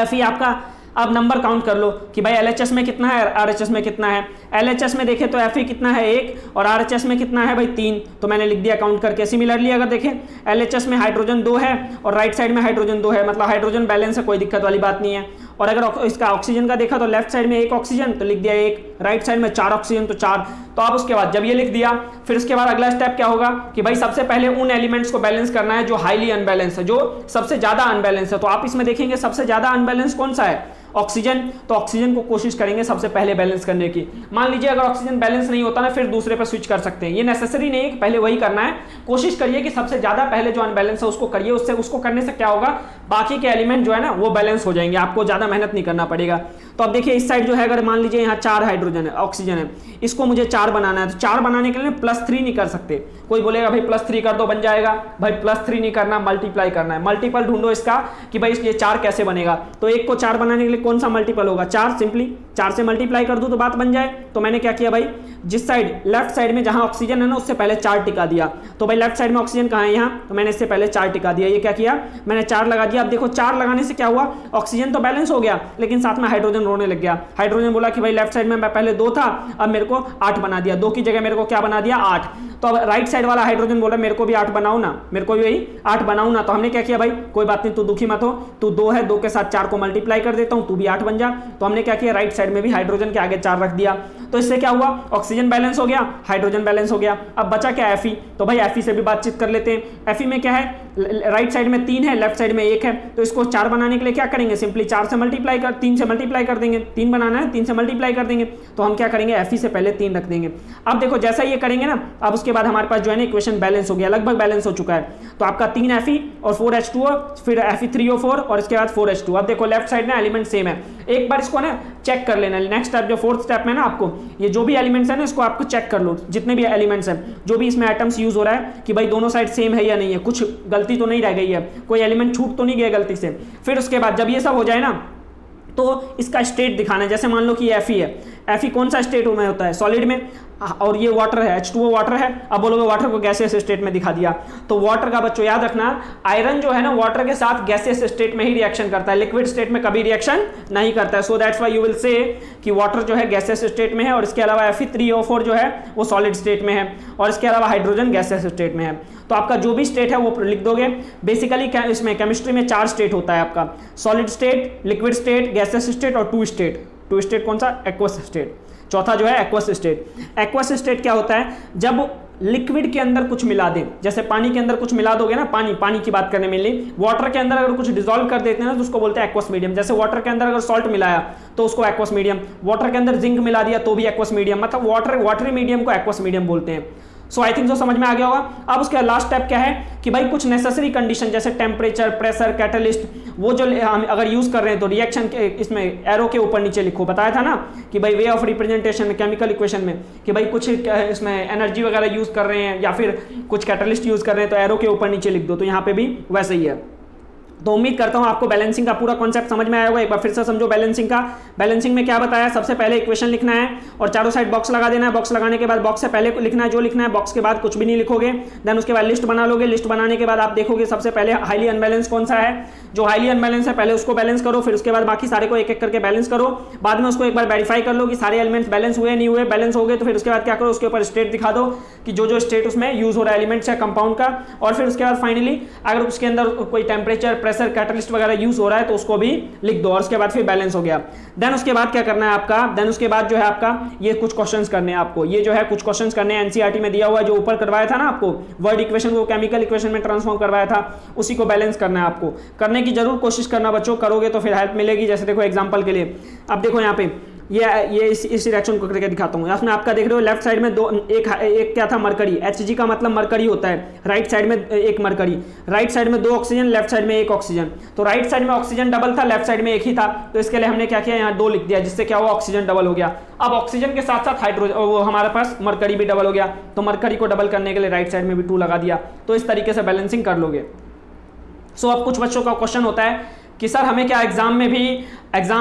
Fe आपका अब नंबर काउंट कर लो कि भाई LHS में कितना है, RHS में कितना है। LHS में देखें तो Fe कितना है 1 और RHS में कितना है भाई 3। तो मैंने लिख दिया काउंट करके। सिमिलरली अगर देखें LHS में हाइड्रोजन 2 है और राइट साइड में हाइड्रोजन 2 है, मतलब हाइड्रोजन बैलेंस है, कोई दिक्कत वाली बात नहीं है। और अगर इसका ऑक्सीजन का देखा तो लेफ्ट साइड में 1 ऑक्सीजन तो लिख दिया 1, राइट साइड में 4 ऑक्सीजन तो 4। तो आप उसके बाद जब ये लिख दिया फिर उसके बाद अगला स्टेप क्या होगा कि भाई सबसे पहले उन एलिमेंट्स को बैलेंस करना है जो हाईली अनबैलेंस है, जो सबसे ज्यादा अनबैलेंस है। तो आप इसमें देखेंगे सबसे ज्यादा अनबैलेंस कौन सा है, ऑक्सीजन। तो ऑक्सीजन को कोशिश करेंगे सबसे पहले बैलेंस करने की। मान लीजिए अगर ऑक्सीजन बैलेंस नहीं होता ना फिर दूसरे पे स्विच कर सकते हैं, ये नेसेसरी नहीं है कि पहले वही करना है। कोशिश करिए कि सबसे ज्यादा पहले जो अनबैलेंस है उसको करिए, उसको करने से क्या होगा बाकी के एलिमेंट जो है ना वो बैलेंस हो जाएंगे, आपको ज्यादा मेहनत नहीं करना पड़ेगा। तो अब देखिए इस साइड जो है अगर मान लीजिए यहाँ 4 हाइड्रोजन है, ऑक्सीजन है, इसको मुझे 4 बनाना है। तो 4 बनाने के लिए +3 नहीं कर सकते। कोई बोलेगा भाई +3 कर दो बन जाएगा, भाई +3 नहीं करना, मल्टीप्लाई करना है। मल्टीपल ढूंढो इसका कि भाई ये 4 कैसे बनेगा। तो 1 को 4 बनाने के लिए कौन सा मल्टीपल होगा, 4। सिंपली 4 से मल्टीप्लाई कर दूं तो बात बन जाए। तो मैंने क्या किया भाई, जिस साइड लेफ्ट साइड में जहां ऑक्सीजन है ना उससे पहले 4 टिका दिया। तो भाई लेफ्ट साइड में ऑक्सीजन कहां है, यहाँ, तो मैंने इससे पहले 4 टिका दिया। ये क्या किया मैंने 4 लगा दिया। अब देखो 4 लगाने से क्या हुआ, ऑक्सीजन तो बैलेंस हो गया लेकिन साथ में हाइड्रोजन रोने लग गया। हाइड्रोजन बोला कि भाई लेफ्ट साइड में मैं पहले 2 था, अब मेरे को 8 बना दिया, 2 की जगह मेरे को क्या बना दिया 8। तो अब राइट साइड वाला हाइड्रोजन बोला मेरे को भी 8 बनाओ ना, मेरे को भी वही 8 बनाओ ना। तो हमने क्या किया भाई, कोई बात नहीं, तू दुखी मत हो, तू 2 है, 2 के साथ 4 को मल्टीप्लाई कर देता हूं, तू भी 8 बन जा। तो हमने क्या किया, राइट साइड में भी हाइड्रोजन के आगे 4 रख दिया। तो इससे क्या हुआ, ऑक्सीजन बैलेंस हो गया, हाइड्रोजन बैलेंस हो गया। अब बचा क्या, Fe। तो भाई Fe से भी बातचीत कर लेते हैं। Fe में क्या है, राइट साइड में 3 है, लेफ्ट साइड में 1 है। तो इसको 4 बनाने के लिए क्या करेंगे, सिंपली 3 से मल्टीप्लाई कर देंगे। 3 बनाना है, 3 से मल्टीप्लाई कर देंगे। तो हम क्या करेंगे, Fe से पहले 3 रख देंगे। अब देखो जैसा ये करेंगे ना, अब उसके बाद हमारे पास जो है ना इक्वेशन बैलेंस हो गया, लगभग बैलेंस हो चुका है। तो आपका 3 Fe और 4 H2O, फिर Fe3O4 और इसके बाद 4 H2। अब देखो लेफ्ट साइड में एलिमेंट सेम है, एक बार इसको ना चेक कर लेना। नेक्स्ट स्टेप जो 4th स्टेप में ना, आपको ये जो भी एलिमेंट्स है ना, इसको आपको चेक कर लो, जितने भी एलिमेंट्स हैं, जो भी इसमें एटम्स यूज हो रहा है, कि भाई दोनों साइड सेम है या नहीं है, कुछ गलती तो नहीं रह गई है, कोई एलिमेंट छूट तो नहीं गया गलती से। फिर उसके बाद जब ये सब हो जाए ना, तो इसका स्टेट दिखाना है। जैसे मान लो कि ये Fe है, Fe कौन सा स्टेट में होता है, सॉलिड में, और ये वाटर है, H2O वाटर है। अब बोलोगे वाटर को गैसियस स्टेट में दिखा दिया, तो वाटर का बच्चों याद रखना, आयरन जो है ना वाटर के साथ गैसियस स्टेट में ही रिएक्शन करता है, लिक्विड स्टेट में कभी रिएक्शन नहीं करता है। सो that's why you will say कि वाटर जो है गैसियस स्टेट में है, और इसके अलावा Fe3O4 जो है वो सॉलिड स्टेट में है, और इसके अलावा हाइड्रोजन गैसियस स्टेट में है। तो आपका जो भी स्टेट है वो लिख दोगे। बेसिकली इसमें केमिस्ट्री में 4 स्टेट होता है आपका, solid state, liquid state, gaseous state और 2 स्टेट। 2 स्टेट कौन सा, एक्वस स्टेट। चौथा जो है एक्वस स्टेट। एक्वस स्टेट क्या होता है, जब लिक्विड के अंदर कुछ मिला दें, जैसे पानी के अंदर कुछ मिला दोगे ना, पानी की बात करने मेनली, वाटर के अंदर अगर कुछ डिसॉल्व कर देते हैं ना, तो उसको बोलते हैं एक्वस मीडियम। जैसे वाटर के अंदर अगर सॉल्ट मिलाया तो उसको एक्वस मीडियम, वाटर के अंदर जिंक मिला दिया तो भी एक्वस मीडियम, मतलब वाटरी मीडियम को एक्वस मीडियम बोलते हैं। सो आई थिंक सो समझ में आ गया होगा। अब उसके लास्ट स्टेप क्या है कि भाई कुछ नेसेसरी कंडीशन जैसे टेम्परेचर, प्रेशर, कैटलिस्ट, वो जो हम अगर यूज कर रहे हैं तो रिएक्शन के इसमें एरो के ऊपर नीचे लिखो। बताया था ना कि भाई way of representation chemical equation में कि भाई कुछ इसमें एनर्जी वगैरह यूज कर रहे हैं या फिर कुछ कैटलिस्ट यूज कर रहे हैं तो एरो के ऊपर नीचे लिख दो। तो यहाँ पे भी वैसे ही है। तो उम्मीद करता हूं आपको बैलेंसिंग का पूरा कॉन्सेप्ट समझ में आया होगा। एक बार फिर से समझो बैलेंसिंग का। बैलेंसिंग में क्या बताया, सबसे पहले इक्वेशन लिखना है और चारों साइड बॉक्स लगा देना है। बॉक्स लगाने के बाद बॉक्स से पहले लिखना है जो लिखना है, बॉक्स के बाद कुछ भी नहीं लिखोगे। देन उसके बाद लिस्ट बना लोगे। लिस्ट बनाने के बाद आप देखोगे सबसे पहले हाईली अनबैलेंस कौन सा है, जो हाईली अनबैलेंस है पहले उसको बैलेंस करो, फिर उसके बाद बाकी सारे को एक एक करके बैलेंस करो। बाद में उसको एक बार वेरीफाई कर लो कि सारे एलिमेंट्स बैलेंस हुए नहीं हुए। बैलेंस हो गए तो फिर उसके बाद क्या करो, उसके ऊपर स्टेट दिखा दो कि जो जो स्टेट उसमें यूज हो रहा है एलिमेंट्स या कंपाउंड का। और फिर उसके बाद फाइनली अगर उसके अंदर कोई टेम्परेचर, प्रेशर, कैटलिस्ट वगैरह यूज हो रहा है तो उसको भी लिख दो और उसके बाद फिर बैलेंस हो गया। देन उसके बाद क्या करना है आपका, देन उसके बाद जो है आपका ये कुछ क्वेश्चंस करने हैं आपको। ये जो है कुछ क्वेश्चंस करने हैं, एनसीईआरटी में दिया हुआ है, जो ऊपर करवाया था ना आपको वर्ड इक्वेशन को केमिकल इक्वेशन में ट्रांसफॉर्म करवाया था, उसी को बैलेंस करना है आपको। करने की जरूर कोशिश करना बच्चों, करोगे तो फिर हेल्प मिलेगी। जैसे देखो एग्जांपल के लिए, अब देखो यहाँ पे ये इस रिएक्शन को करके दिखाता हूँ। इसमें आपका देख रहे हो लेफ्ट साइड में एक क्या था, मरकरी। Hg का मतलब मरकरी होता है। राइट साइड में एक मरकरी, राइट साइड में 2 ऑक्सीजन, लेफ्ट साइड में 1 ऑक्सीजन। तो राइट साइड में ऑक्सीजन डबल था, लेफ्ट साइड में 1 ही था, तो इसके लिए हमने क्या किया, यहाँ 2 लिख दिया, जिससे क्या हुआ, ऑक्सीजन डबल हो गया। अब ऑक्सीजन के साथ साथ हाइड्रोजन, वो हमारे पास मरकरी भी डबल हो गया, तो मरकरी को डबल करने के लिए राइट साइड में भी 2 लगा दिया। तो इस तरीके से बैलेंसिंग कर लोगे। सो अब कुछ बच्चों का क्वेश्चन होता है कि सर हमें क्या एग्जाम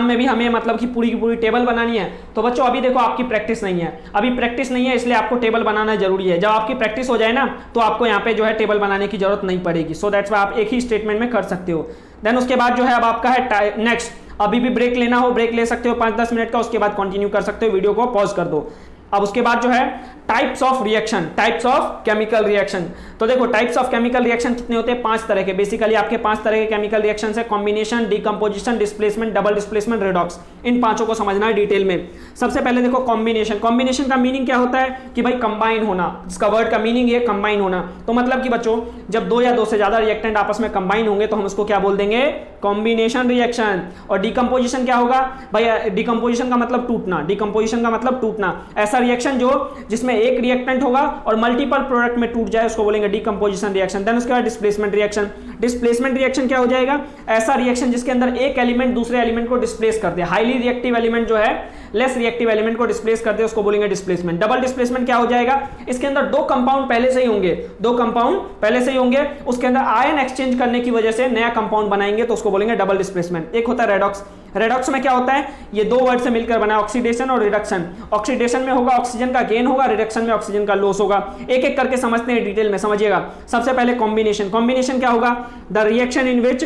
में भी हमें मतलब कि पूरी की पूरी टेबल बनानी है। तो बच्चों अभी देखो आपकी प्रैक्टिस नहीं है, अभी प्रैक्टिस नहीं है, इसलिए आपको टेबल बनाना जरूरी है। जब आपकी प्रैक्टिस हो जाए ना तो आपको यहाँ पे जो है टेबल बनाने की जरूरत नहीं पड़ेगी। सो दैट्स वाई आप एक ही स्टेटमेंट में कर सकते हो। देन उसके बाद जो है अब आपका है नेक्स्ट, अभी भी ब्रेक लेना हो ब्रेक ले सकते हो 5-10 मिनट का, उसके बाद कंटिन्यू कर सकते हो, वीडियो को पॉज कर दो। अब उसके बाद जो है types of reaction, types of chemical reaction. तो देखो टाइप्स ऑफ केमिकल रिएक्शन कितने होते हैं, 5 तरह के। बेसिकली आपके 5 तरह के केमिकल रिएक्शन है, combination, decomposition, displacement, double displacement, redox. इन 5 को समझना है डिटेल में। सबसे पहले देखो कॉम्बिनेशन। कॉम्बिनेशन का मीनिंग क्या होता है कि भाई कंबाइन होना, जिसका वर्ड का मीनिंग है कंबाइन होना। तो मतलब कि बच्चों जब 2 या 2 से ज्यादा रिएक्टेंट आपस में कंबाइन होंगे तो हम उसको क्या बोल देंगे, कॉम्बिनेशन रिएक्शन। और डिकम्पोजिशन क्या होगा भाई, डिकम्पोजिशन का मतलब टूटना, डिकम्पोजिशन का मतलब टूटना। ऐसा रिएक्शन जो जिसमें एक रिएक्टेंट होगा और मल्टीपल प्रोडक्ट में टूट जाए उसको बोलेंगे डिकम्पोजिशन रिएक्शन। देन उसके बाद डिस्प्लेसमेंट रिएक्शन। डिस्प्लेसमेंट रिएक्शन क्या हो जाएगा, ऐसा रिएक्शन जिसके अंदर एक एलिमेंट दूसरे एलिमेंट को डिस्प्लेस कर दे। हाईली रिएक्टिव एलिमेंट जो है लेस रिएक्टिव एलिमेंट को डिस्प्लेस कर दे, उसको बोलेंगे डिस्प्लेसमेंट। डबल डिस्प्लेसमेंट क्या हो जाएगा, इसके अंदर 2 कंपाउंड पहले से ही होंगे, 2 कंपाउंड पहले से ही होंगे, उसके अंदर आयन एक्सचेंज करने की वजह से नया कंपाउंड बनाएंगे तो उसको बोलेंगे डबल डिस्प्लेसमेंट। एक होता है रेडॉक्स। रेडॉक्स में क्या होता है, ये 2 वर्ड से मिलकर बना, ऑक्सीडेशन और रिडक्शन। ऑक्सीडेशन में होगा ऑक्सीजन का गेन होगा, रिडक्शन में ऑक्सीजन का लॉस होगा। एक एक करके समझते हैं डिटेल में, समझिएगा। सबसे पहले कॉम्बिनेशन। कॉम्बिनेशन क्या होगा, the reaction in which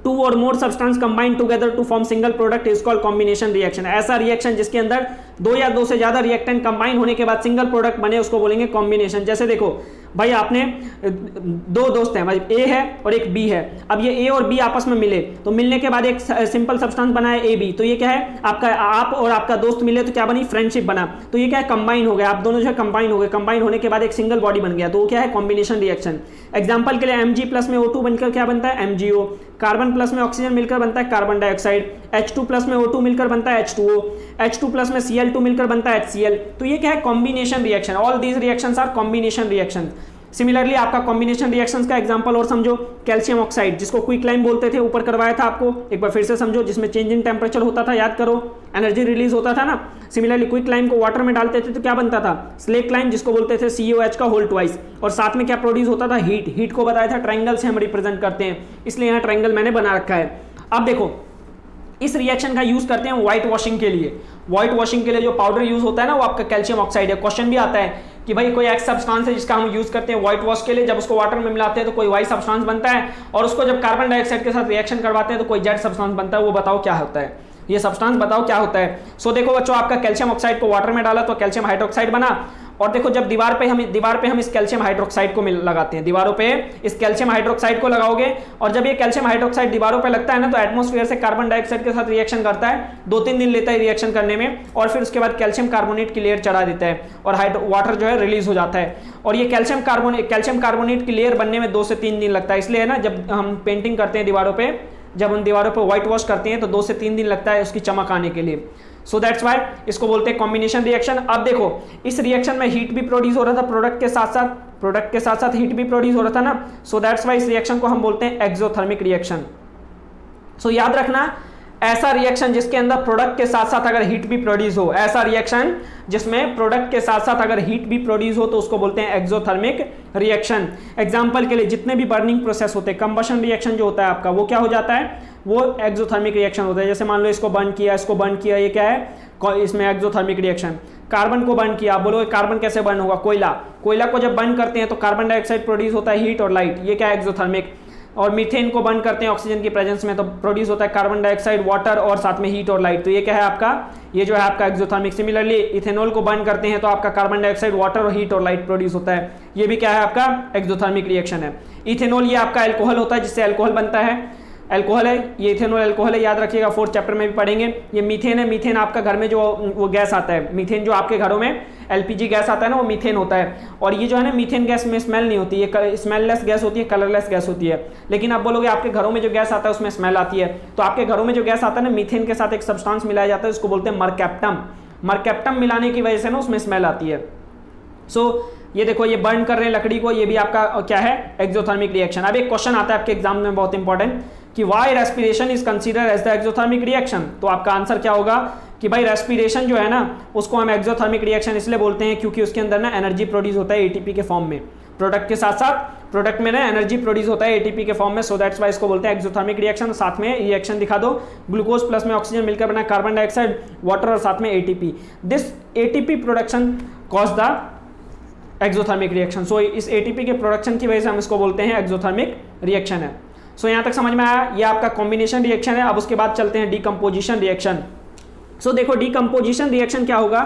two or more substance combine together to form single product is called combination reaction. ऐसा रिएक्शन जिसके अंदर दो या दो से ज्यादा रिएक्टेंट कंबाइन होने के बाद सिंगल प्रोडक्ट बने उसको बोलेंगे कॉम्बिनेशन। जैसे देखो भाई आपने दो दोस्त हैं, भाई ए है और एक बी है। अब ये ए और बी आपस में मिले तो मिलने के बाद एक सिंपल सब्सटेंस बना है ए बी, तो ये क्या है आपका, आप और आपका दोस्त मिले तो क्या बनी, फ्रेंडशिप बना, तो ये क्या है कंबाइन हो गया, आप दोनों जो है कंबाइन हो गए, कंबाइन होने के बाद एक सिंगल बॉडी बन गया, तो वो क्या है कॉम्बिनेशन रिएक्शन। एग्जांपल के लिए Mg प्लस में O2 बनकर क्या बनता है MgO, कार्बन प्लस में ऑक्सीजन मिलकर बनता है कार्बन डाइऑक्साइड, H2 प्लस में O2 मिलकर बनता है H2O, H2 प्लस में Cl2 मिलकर बनता है HCl, तो ये क्या है combination reaction. All these reactions are combination reaction. Similarly आपका कॉम्बिनेशन रिएक्शंस का एग्जांपल और समझो, कैल्शियम ऑक्साइड जिसको क्विकलाइम बोलते थे, ऊपर करवाया था आपको, एक बार फिर से समझो, जिसमें चेंज इन टेम्परेचर होता था, याद करो, एनर्जी रिलीज होता था ना। सिमिलरली क्विकलाइम को वाटर में डालते थे तो क्या बनता था, स्लेक्लाइम जिसको बोलते थे COH का होल ट्वाइस, और साथ में क्या प्रोड्यूस होता था, हीट। हीट को बताया था ट्रायंगल से हम रिप्रेजेंट करते हैं, इसलिए यहाँ ट्रायंगल मैंने बना रखा है। अब देखो इस रिएक्शन का यूज करते हैं व्हाइट वॉशिंग के लिए। व्हाइट वॉशिंग के लिए जो पाउडर यूज होता है ना वो आपका कैल्शियम ऑक्साइड है। क्वेश्चन भी आता है कि भाई कोई एक्स सब्सटेंस है जिसका हम यूज करते हैं व्हाइट वॉश के लिए, जब उसको वाटर में मिलाते हैं तो कोई वाई सब्सटेंस बनता है, और उसको जब कार्बन डाइऑक्साइड के साथ रिएक्शन करवाते हैं तो कोई जेड सब्सटेंस बनता है, वो बताओ क्या होता है, ये सब्सटेंस बताओ क्या होता है। सो देखो बच्चों, आपका कैल्शियम ऑक्साइड को वाटर में डाला तो कैल्शियम हाइड्रोक्साइड बना, और देखो जब दीवार पे हम इस कैल्शियम हाइड्रोक्साइड को लगाते हैं, दीवारों पे इस कैल्शियम हाइड्रोक्साइड को लगाओगे, और जब ये कैल्शियम हाइड्रोक्साइड दीवारों पे लगता है ना तो एटमॉस्फेयर से कार्बन डाइऑक्साइड के साथ रिएक्शन करता है, 2-3 दिन लेता है रिएक्शन करने में, और फिर उसके बाद कैल्शियम कार्बोनेट की लेयर चढ़ा देता है और वाटर जो है रिलीज हो जाता है। और ये कैल्शियम कार्बोनेट की लेयर बनने में 2 से 3 दिन लगता है, इसलिए ना जब हम पेंटिंग करते हैं दीवारों पे, जब उन दीवारों पे व्हाइट वॉश करते हैं तो 2 से 3 दिन लगता है उसकी चमक आने के लिए। सो दैट्स वाई इसको बोलते हैं कॉम्बिनेशन रिएक्शन। अब देखो इस रिएक्शन में हीट भी प्रोड्यूस हो रहा था, प्रोडक्ट के साथ साथ हीट भी प्रोड्यूस हो रहा था ना, सो दैट्स वाई इस रिएक्शन को हम बोलते हैं एक्सोथर्मिक रिएक्शन। सो याद रखना, ऐसा रिएक्शन जिसके अंदर प्रोडक्ट के साथ साथ अगर हीट भी प्रोड्यूस हो, ऐसा रिएक्शन जिसमें प्रोडक्ट के साथ साथ अगर हीट भी प्रोड्यूस हो तो उसको बोलते हैं एक्सोथर्मिक रिएक्शन। एग्जांपल के लिए जितने भी बर्निंग प्रोसेस होते हैं, कंबशन रिएक्शन जो होता है आपका, वो क्या हो जाता है, वो एक्सोथर्मिक रिएक्शन होता है। जैसे मान लो इसको बर्न किया, इसको बर्न किया, ये क्या है, इसमें एक्सोथर्मिक रिएक्शन। कार्बन को बर्न किया, आप बोलोगे कार्बन कैसे बर्न होगा, कोयला को जब बर्न करते हैं तो कार्बन डाइऑक्साइड प्रोड्यूस होता है, हीट और लाइट, ये क्या है एक्सोथर्मिक। और मीथेन को बर्न करते हैं ऑक्सीजन की प्रेजेंस में तो प्रोड्यूस होता है कार्बन डाइऑक्साइड, वाटर और साथ में हीट और लाइट, तो ये क्या है आपका, ये जो है आपका एक्सोथर्मिक। सिमिलरली इथेनॉल को बर्न करते हैं तो आपका कार्बन डाइऑक्साइड, वाटर और हीट और लाइट प्रोड्यूस होता है, ये भी क्या है आपका एक्सोथर्मिक रिएक्शन है। इथेनॉल ये आपका एल्कोहल होता है जिससे एल्कोहल बनता है, एल्कोहल है ये, इथेनॉल एल्कोहल है, याद रखिएगा 4th चैप्टर में भी पढ़ेंगे। ये मीथेन है, मीथेन आपका घर में जो वो गैस आता है, मीथेन जो आपके घरों में LPG गैस आता है ना, वो मीथेन होता है। और ये जो है ना मीथेन गैस में स्मेल नहीं होती, ये स्मेललेस गैस होती है, कलरलेस गैस होती है। लेकिन आप बोलोगे आपके घरों में जो गैस आता है उसमें स्मेल आती है, तो आपके घरों में जो गैस आता है ना, मीथेन के साथ एक सब्सटेंस मिलाया जाता है, उसको बोलते हैं मरकैप्टम। मरकैप्टम मिलाने की वजह से ना उसमें स्मेल आती है। सो ये देखो ये बर्न कर रहे हैं लकड़ी को, ये भी आपका क्या है एक्सोथर्मिक रिएक्शन। अब एक क्वेश्चन आता है आपके एग्जाम में बहुत इंपॉर्टेंट कि why respiration is considered as the exothermic reaction, तो आपका आंसर क्या होगा कि भाई रेस्पिरेशन जो है ना उसको हम एक्सोथर्मिक रिएक्शन इसलिए बोलते हैं क्योंकि उसके अंदर ना एनर्जी प्रोड्यूस होता है ATP के फॉर्म में, प्रोडक्ट के साथ साथ प्रोडक्ट में ना एनर्जी प्रोड्यूस होता है ATP के फॉर्म में, सो दैट्स वाई इसको बोलते हैं एक्सोथर्मिक रिएक्शन। साथ में रिएक्शन दिखा दो, ग्लूकोज प्लस में ऑक्सीजन मिलकर बना कार्बन डाइऑक्साइड, वाटर और साथ में ATP, this ATP production cause the exothermic reaction. So इस ATP के प्रोडक्शन की वजह से हम इसको बोलते हैं एक्सोथर्मिक रिएक्शन है। सो यहाँ तक समझ में आया, ये आपका कॉम्बिनेशन रिएक्शन है। अब उसके बाद चलते हैं डीकम्पोजिशन रिएक्शन। सो देखो डीकम्पोजिशन रिएक्शन क्या होगा,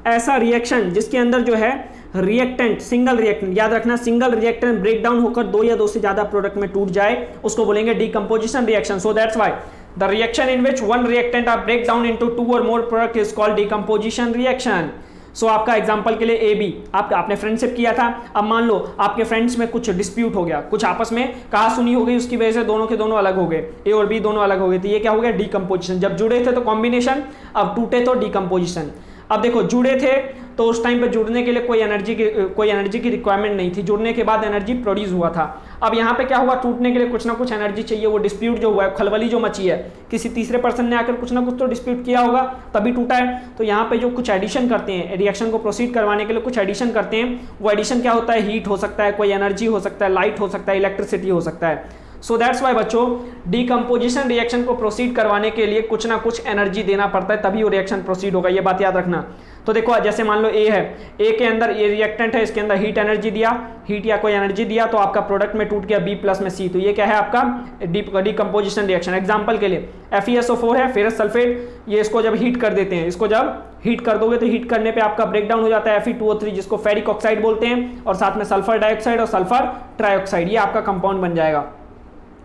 ऐसा रिएक्शन जिसके अंदर जो है रिएक्टेंट, सिंगल रिएक्टेंट, याद रखना सिंगल रिएक्टेंट ब्रेक डाउन होकर 2 या 2 से ज्यादा प्रोडक्ट में टूट जाए, उसको बोलेंगे decomposition reaction. So that's why the reaction in which one reactant are break down into 2 or more product is called decomposition reaction. So आपका एग्जांपल के लिए AB, आपने फ्रेंडशिप किया था, अब मान लो आपके फ्रेंड्स में कुछ डिस्प्यूट हो गया, कुछ आपस में कहा सुनी हो गई, उसकी वजह से दोनों के दोनों अलग हो गए, A और B दोनों अलग हो गए, तो ये क्या हो गया डीकम्पोजिशन। जब जुड़े थे तो कॉम्बिनेशन, अब टूटे तो डीकम्पोजिशन। अब देखो जुड़े थे तो उस टाइम पे जुड़ने के लिए कोई एनर्जी की रिक्वायरमेंट नहीं थी, जुड़ने के बाद एनर्जी प्रोड्यूस हुआ था। अब यहाँ पे क्या हुआ, टूटने के लिए कुछ ना कुछ एनर्जी चाहिए, वो डिस्प्यूट जो हुआ है, खलबली जो मची है, किसी तीसरे पर्सन ने आकर कुछ ना कुछ तो डिस्प्यूट किया होगा तभी टूटा है। तो यहाँ पे जो कुछ एडिशन करते हैं, रिएक्शन को प्रोसीड करवाने के लिए कुछ एडिशन करते हैं, वो एडिशन क्या होता है, हीट हो सकता है, कोई एनर्जी हो सकता है, लाइट हो सकता है, इलेक्ट्रिसिटी हो सकता है। सो दैट्स वाई बच्चों डीकम्पोजिशन रिएक्शन को प्रोसीड करवाने के लिए कुछ ना कुछ एनर्जी देना पड़ता है, तभी वो रिएक्शन प्रोसीड होगा, ये बात याद रखना। तो देखो जैसे मान लो ए है, ए के अंदर ये रिएक्टेंट है, इसके अंदर हीट एनर्जी दिया, हीट या कोई एनर्जी दिया, तो आपका प्रोडक्ट में टूट गया बी प्लस में सी, तो ये क्या है आपका डीकम्पोजिशन रिएक्शन। एग्जांपल के लिए FeSO4 है, फेरस सल्फेट, ये इसको जब हीट कर देते हैं, इसको जब हीट कर दोगे तो हीट करने पे आपका ब्रेकडाउन हो जाता है Fe2O3 जिसको फेरिक ऑक्साइड बोलते हैं, और साथ में सल्फर डाइऑक्साइड और सल्फर ट्राइऑक्साइड, ये आपका कंपाउंड बन जाएगा।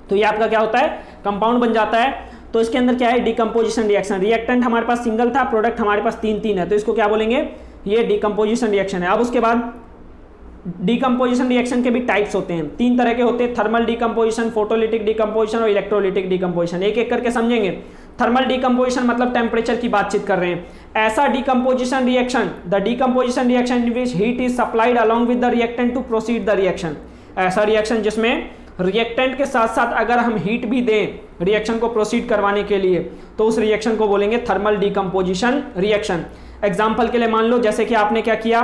तो ये आपका क्या होता है, कंपाउंड बन जाता है। तो इसके अंदर क्या है, डीकम्पोजिशन रिएक्शन। रिएक्टेंट हमारे पास सिंगल था, प्रोडक्ट हमारे पास तीन है, तो इसको क्या बोलेंगे, ये डीकम्पोजिशन रिएक्शन है। अब उसके बाद डीकम्पोजिशन रिएक्शन के भी टाइप्स होते हैं, 3 तरह के होते हैं, थर्मल डीकम्पोजिशन, फोटोलिटिक डीकम्पोजिशन और इलेक्ट्रोलिटिक डीकम्पोजिशन। एक एक करके समझेंगे। थर्मल डीकम्पोजिशन मतलब टेम्परेचर की बातचीत कर रहे हैं। ऐसा decomposition reaction, the decomposition reaction in which heat is supplied along with the reactant to proceed the reaction. ऐसा रिएक्शन जिसमें रिएक्टेंट के साथ साथ अगर हम हीट भी दें रिएक्शन को प्रोसीड करवाने के लिए, तो उस रिएक्शन को बोलेंगे थर्मल डीकम्पोजिशन रिएक्शन। एग्जाम्पल के लिए मान लो जैसे कि आपने क्या किया,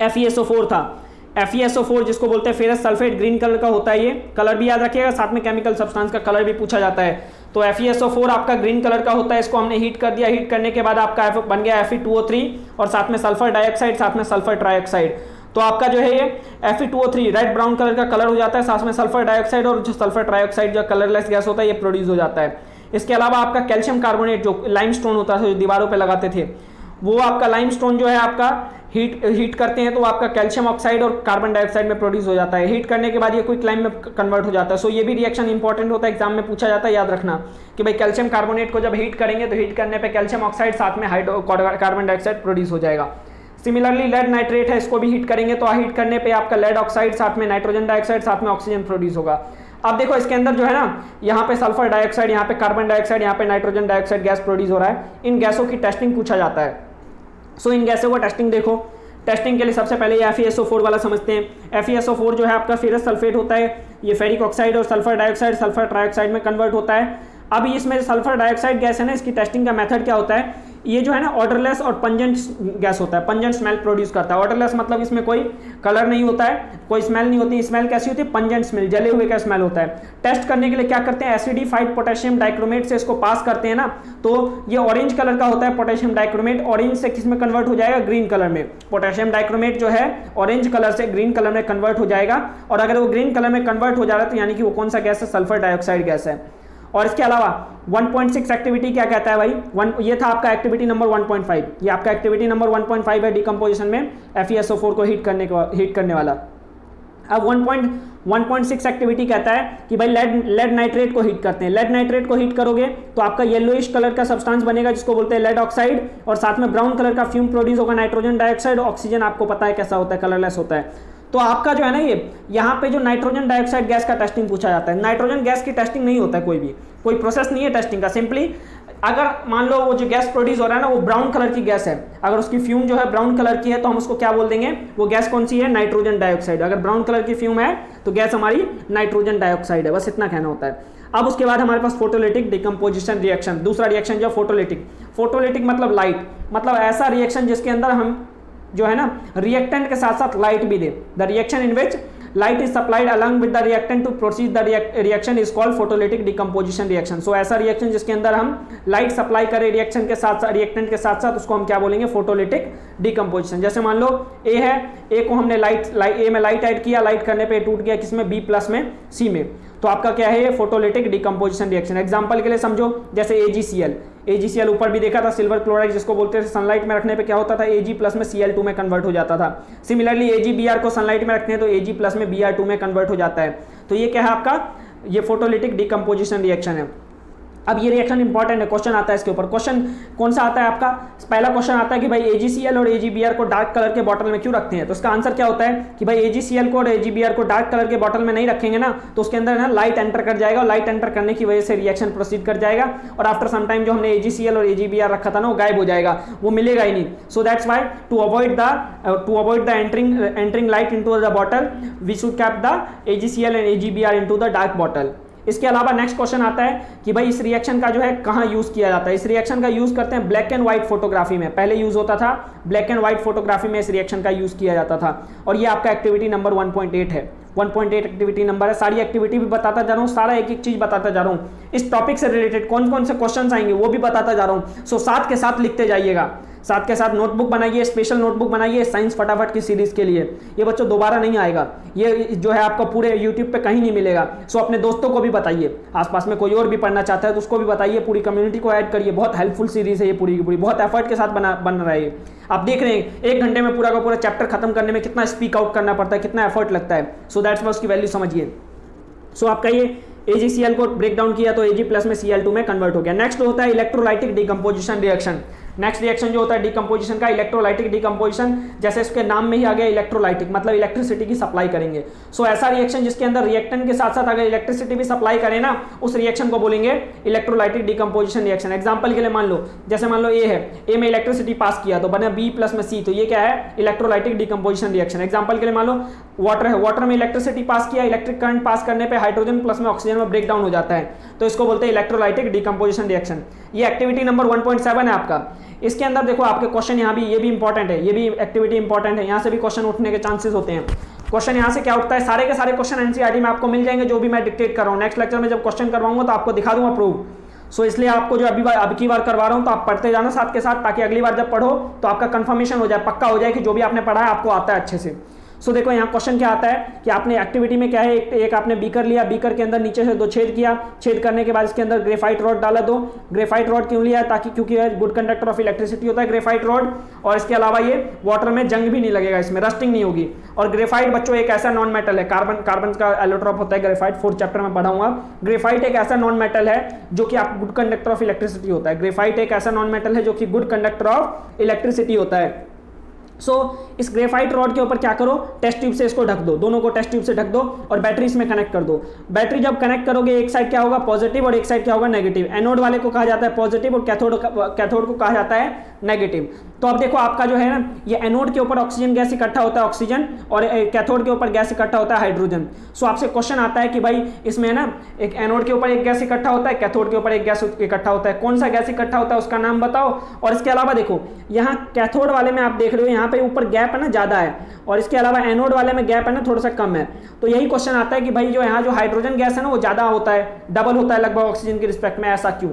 FeSO4 था, FeSO4 जिसको बोलते हैं फेरस सल्फेट, ग्रीन कलर का होता है, ये कलर भी याद रखिएगा, साथ में केमिकल सब्सटेंस का कलर भी पूछा जाता है। तो FeSO4 आपका ग्रीन कलर का होता है, इसको हमने हीट कर दिया, हीट करने के बाद आपका बन गया Fe2O3 और साथ में सल्फर डाइऑक्साइड, साथ में सल्फर ट्राइऑक्साइड। तो आपका जो है ये Fe2O3 रेड ब्राउन कलर का कलर हो जाता है, साथ में सल्फर डाइऑक्साइड और जो सल्फर ट्राइऑक्साइड जो कलरलेस गैस होता है ये प्रोड्यूस हो जाता है। इसके अलावा आपका कैल्शियम कार्बोनेट जो लाइमस्टोन होता है जो दीवारों पे लगाते थे, वो आपका लाइमस्टोन जो है आपका हीट करते हैं तो आपका कैल्शियम ऑक्साइड और कार्बन डाइऑक्साइड में प्रोड्यूस हो जाता है। हीट करने के बाद ये क्विक लाइम में कन्वर्ट हो जाता है। सो ये भी रिएक्शन इंपॉर्टेंट होता है, एग्जाम में पूछा जाता है, याद रखना कि भाई कैल्शियम कार्बोनेट को जब हीट करेंगे तो हीट करने पे कैल्शियम ऑक्साइड साथ में कार्बन डाइऑक्साइड प्रोड्यूस हो जाएगा। सिमिलरली लेड नाइट्रेट है, इसको भी हीट करेंगे तो हीट करने पे आपका लेड ऑक्साइड साथ में नाइट्रोजन डाइऑक्साइड साथ में ऑक्सीजन प्रोड्यूस होगा। अब देखो इसके अंदर जो है ना, यहाँ पे सल्फर डाइऑक्साइड, यहाँ पे कार्बन डाइऑक्साइड, यहाँ पे नाइट्रोजन डाइऑक्साइड गैस प्रोड्यूस हो रहा है। इन गैसों की टेस्टिंग पूछा जाता है। सो इन गैसों को टेस्टिंग देखो, टेस्टिंग के लिए सबसे पहले ये FeSO4 वाला समझते हैं। FeSO4 जो है आपका फेरस सल्फेट होता है, ये फेरिक ऑक्साइड और सल्फर डाइऑक्साइड सल्फर ट्राइऑक्साइड में कन्वर्ट होता है। अब इसमें सल्फर डाइऑक्साइड गैस है ना, इसकी टेस्टिंग का मेथड क्या होता है, ये जो है ना ऑर्डरलेस और पंजेंट गैस होता है, पंजेंट स्मेल प्रोड्यूस करता है। ऑर्डरलेस मतलब इसमें कोई कलर नहीं होता है, कोई स्मेल नहीं होती। स्मेल कैसी होती है, पंजेंट स्मेल, जले हुए का स्मेल होता है। टेस्ट करने के लिए क्या करते हैं, एसिडिफाइड पोटेशियम डाइक्रोमेट से इसको पास करते हैं ना, तो ये ऑरेंज कलर का होता है पोटेशियम डाइक्रोमेट, ऑरेंज से किस में कन्वर्ट हो जाएगा, ग्रीन कलर में। पोटेशियम डाइक्रोमेट जो है ऑरेंज कलर से ग्रीन कलर में कन्वर्ट हो जाएगा, और अगर वो ग्रीन कलर में कन्वर्ट हो जा रहा है तो यानी कि वो कौन सा गैस है, सल्फर डाइऑक्साइड गैस है। और इसके अलावा 1.6 एक्टिविटी क्या कहता है भाई, ये था आपका एक्टिविटी नंबर 1.5, ये आपका एक्टिविटी नंबर 1.5 है डीकम्पोजिशन में FeSO4 को हीट करने वाला। अब 1.6 एक्टिविटी कहता है कि भाई लेड नाइट्रेट को हीट करते हैं। लेड नाइट्रेट को हीट करोगे तो आपका येलोइश कलर का सब्सटेंस बनेगा जिसको बोलते हैं लेड ऑक्साइड, और साथ में ब्राउन कलर का फ्यूम प्रोड्यूस होगा, नाइट्रोजन डाइऑक्साइड। ऑक्सीजन आपको पता है कैसा होता है, कलरलेस होता है। तो आपका जो है ना ये यहाँ पे जो नाइट्रोजन डाइऑक्साइड गैस का टेस्टिंग पूछा जाता है। नाइट्रोजन गैस की टेस्टिंग नहीं होता है, कोई प्रोसेस नहीं है टेस्टिंग का। सिंपली अगर मान लो वो जो गैस प्रोड्यूस हो रहा है ना वो ब्राउन कलर की गैस है, अगर उसकी फ्यूम जो है ब्राउन कलर की है तो हम उसको क्या बोल देंगे, वो गैस कौन सी है, नाइट्रोजन डाइऑक्साइड। अगर ब्राउन कलर की फ्यूम है तो गैस हमारी नाइट्रोजन डाइऑक्साइड है, बस इतना कहना होता है। अब उसके बाद हमारे पास फोटोलिटिक डिकम्पोजिशन रिएक्शन, दूसरा रिएक्शन जो फोटोलिटिक। फोटोलिटिक मतलब लाइट, मतलब ऐसा रिएक्शन जिसके अंदर हम जो है ना रिएक्टेंट के साथ साथ लाइट भी दे। The reaction in which light is supplied along with the reactant to proceed the reaction is called photolytic decomposition reaction. So ऐसा रिएक्शन जिसके अंदर हम लाइट सप्लाई करें रिएक्शन के साथ रिएक्टेंट के साथ साथ, उसको हम क्या बोलेंगे, फोटोलिटिक डिकम्पोजिशन। जैसे मान लो ए है, ए को हमने ए में लाइट ऐड किया, लाइट करने पे टूट गया किसमें, बी प्लस में, सी में, तो आपका क्या है ये फोटोलिटिक डिकम्पोजिशन रिएक्शन। एग्जांपल के लिए समझो जैसे AgCl ऊपर भी देखा था, सिल्वर क्लोराइड जिसको बोलते थे, सनलाइट में रखने पे क्या होता था, Ag प्लस में Cl2 में कन्वर्ट हो जाता था। सिमिलरली AgBr को सनलाइट में रखते हैं तो Ag प्लस में Br2 में कन्वर्ट हो जाता है। तो ये क्या है आपका, ये फोटोलिटिक डिकम्पोजिशन रिएक्शन है। अब ये रिएक्शन इंपॉर्टेंट है, क्वेश्चन आता है इसके ऊपर। क्वेश्चन कौन सा आता है आपका, पहला क्वेश्चन आता है कि भाई AgCl और AgBr को डार्क कलर के बॉटल में क्यों रखते हैं। तो इसका आंसर क्या होता है कि भाई AgCl को और AgBr को डार्क कलर के बॉटल में नहीं रखेंगे ना तो उसके अंदर ना लाइट एंटर कर जाएगा, और लाइट एंटर करने की वजह से रिएक्शन प्रोसीड कर जाएगा, और आफ्टर सम टाइम जो हमने AgCl और AgBr रखा था ना वो गायब हो जाएगा, वो मिलेगा ही नहीं। So that's why to avoid the entering light into the bottle we should keep the AgCl and AgBr into the dark bottle. इसके अलावा नेक्स्ट क्वेश्चन आता है कि भाई इस रिएक्शन का जो है कहाँ यूज किया जाता है। इस रिएक्शन का यूज करते हैं ब्लैक एंड व्हाइट फोटोग्राफी में, पहले यूज होता था ब्लैक एंड व्हाइट फोटोग्राफी में इस रिएक्शन का यूज किया जाता था, और ये आपका एक्टिविटी नंबर 1.8 है। 1.8 एक्टिविटी नंबर है, सारी एक्टिविटी भी बताता जा रहा हूँ, सारा एक एक चीज बताता जा रहा हूँ, इस टॉपिक से रिलेटेड कौन कौन से क्वेश्चन आएंगे वो भी बताता जा रहा हूँ। सो साथ के साथ लिखते जाइएगा, साथ के साथ नोटबुक बनाइए, स्पेशल नोटबुक बनाइए साइंस फटाफट की सीरीज के लिए। ये बच्चों दोबारा नहीं आएगा, ये जो है आपका पूरे यूट्यूब पे कहीं नहीं मिलेगा। सो अपने दोस्तों को भी बताइए, आसपास में कोई और भी पढ़ना चाहता है तो उसको भी बताइए, पूरी कम्युनिटी को ऐड करिए। बहुत हेल्पफुल सीरीज है ये पूरी की पूरी, बहुत एफर्ट के साथ बन रहा है ये। आप देख रहे हैं 1 घंटे में पूरा का पूरा चैप्टर खत्म करने में कितना स्पीक आउट करना पड़ता है, कितना एफर्ट लगता है। सो दैट्स वाई उसकी वैल्यू समझिए। सो आपका ये AgCl को ब्रेक डाउन किया तो Ag प्लस में Cl2 में कन्वर्ट हो गया। नेक्स्ट होता है electrolytic decomposition reaction. Next reaction जो होता है डिकम्पोजिशन का, इलेक्ट्रोलाइटिक डिकम्पोजिशन, जैसे इसके नाम में ही आ गया इलेक्ट्रोलाइटिक, मतलब इलेक्ट्रिसिटी की सप्लाई करेंगे। सो ऐसा रिएक्शन जिसके अंदर रिएक्टेंट के साथ साथ अगर इलेक्ट्रिसिटी भी सप्लाई करें ना, उस रिएक्शन को बोलेंगे इलेक्ट्रोलाइटिक डिकम्पोजिशन रिएक्शन। एग्जाम्पल के लिए मान लो, जैसे मान लो ए है, ए में इलेक्ट्रिसिटी पास किया तो बना B प्लस में C, तो ये क्या है इलेक्ट्रोलाइटिक डिकम्पोजिशन रिएक्शन। एग्जाम्पल के लिए मान लो वाटर है, वाटर में इलेक्ट्रिसिटी पास किया, इलेक्ट्रिक करंट पास करने पे हाइड्रोजन प्लस में ऑक्सीजन में ब्रेक डाउन हो जाता है, तो इसको बोलते हैं इलेक्ट्रोलाइटिक डिकम्पोजिशन रिएक्शन। ये एक्टिविटी नंबर 1.7 है आपका। इसके अंदर देखो आपके क्वेश्चन यहाँ भी, ये भी इंपॉर्टेंट है, ये भी एक्टिविटी इंपॉर्टेंट है, यहाँ से भी क्वेश्चन उठने के चांसेस होते हैं। क्वेश्चन यहाँ से क्या उठता है, सारे के सारे क्वेश्चन एनसीईआरटी में आपको मिल जाएंगे, जो भी मैं डिक्टेट कर रहा हूँ। नेक्स्ट लेक्चर में जब क्वेश्चन करवाऊंगा तो आपको दिखा दूंगा प्रूफ। सो इसलिए आपको जो अब की बार करवा रहा हूँ तो आप पढ़ते जाना साथ के साथ, ताकि अगली बार जब पढ़ो तो आपका कंफर्मेशन हो जाए, पक्का हो जाए कि जो भी आपने पढ़ा है आपको आता है अच्छे से। सो देखो यहाँ क्वेश्चन क्या आता है कि आपने एक्टिविटी में क्या है, एक आपने बीकर लिया, बीकर के अंदर नीचे से 2 छेद किया, छेद करने के बाद इसके अंदर ग्रेफाइट रॉड डाला 2। ग्रेफाइट रॉड क्यों लिया, ताकि क्योंकि गुड कंडक्टर ऑफ इलेक्ट्रिसिटी होता है ग्रेफाइट रॉड, और इसके अलावा ये वाटर में जंग भी नहीं लगेगा, इसमें रस्टिंग नहीं होगी। और ग्रेफाइट बच्चों एक ऐसा नॉन मेटल है, कार्बन का एलोट्रॉप होता है ग्रेफाइट, 4th चैप्टर में पढ़ाऊंगा। ग्रेफाइट एक ऐसा नॉन मेटल है जो कि आप गुड कंडक्टर ऑफ इलेक्ट्रिसिटी होता है। ग्रेफाइट एक ऐसा नॉन मेटल है जो कि गुड कंडक्टर ऑफ इलेक्ट्रिसिटी होता है। सो इस ग्रेफाइट रॉड के ऊपर क्या करो, टेस्ट ट्यूब से इसको ढक दो, दोनों को टेस्ट ट्यूब से ढक दो और बैटरी इसमें कनेक्ट कर दो। बैटरी जब कनेक्ट करोगे, एक साइड क्या होगा पॉजिटिव और एक साइड क्या होगा नेगेटिव। एनोड वाले को कहा जाता है पॉजिटिव और कैथोड को कहा जाता है नेगेटिव। तो अब देखो आपका जो है ना, ये एनोड के ऊपर ऑक्सीजन गैस इकट्ठा होता है ऑक्सीजन, और कैथोड के ऊपर गैस इकट्ठा होता है हाइड्रोजन। सो आपसे क्वेश्चन आता है कि भाई इसमें ना एक एनोड के ऊपर एक गैस इकट्ठा होता है, कैथोड के ऊपर एक गैस इकट्ठा होता है, कौन सा गैस इकट्ठा होता है उसका नाम बताओ। और इसके अलावा देखो यहाँ कैथोड वाले में आप देख रहे हो यहाँ पे ऊपर गैप है ना ज्यादा है, और इसके अलावा एनोड वाले में गैप है ना थोड़ा सा कम है। तो यही क्वेश्चन आता है कि भाई जो यहाँ जो हाइड्रोजन गैस है ना वो ज्यादा होता है, डबल होता है लगभग ऑक्सीजन के रिस्पेक्ट में, ऐसा क्यों।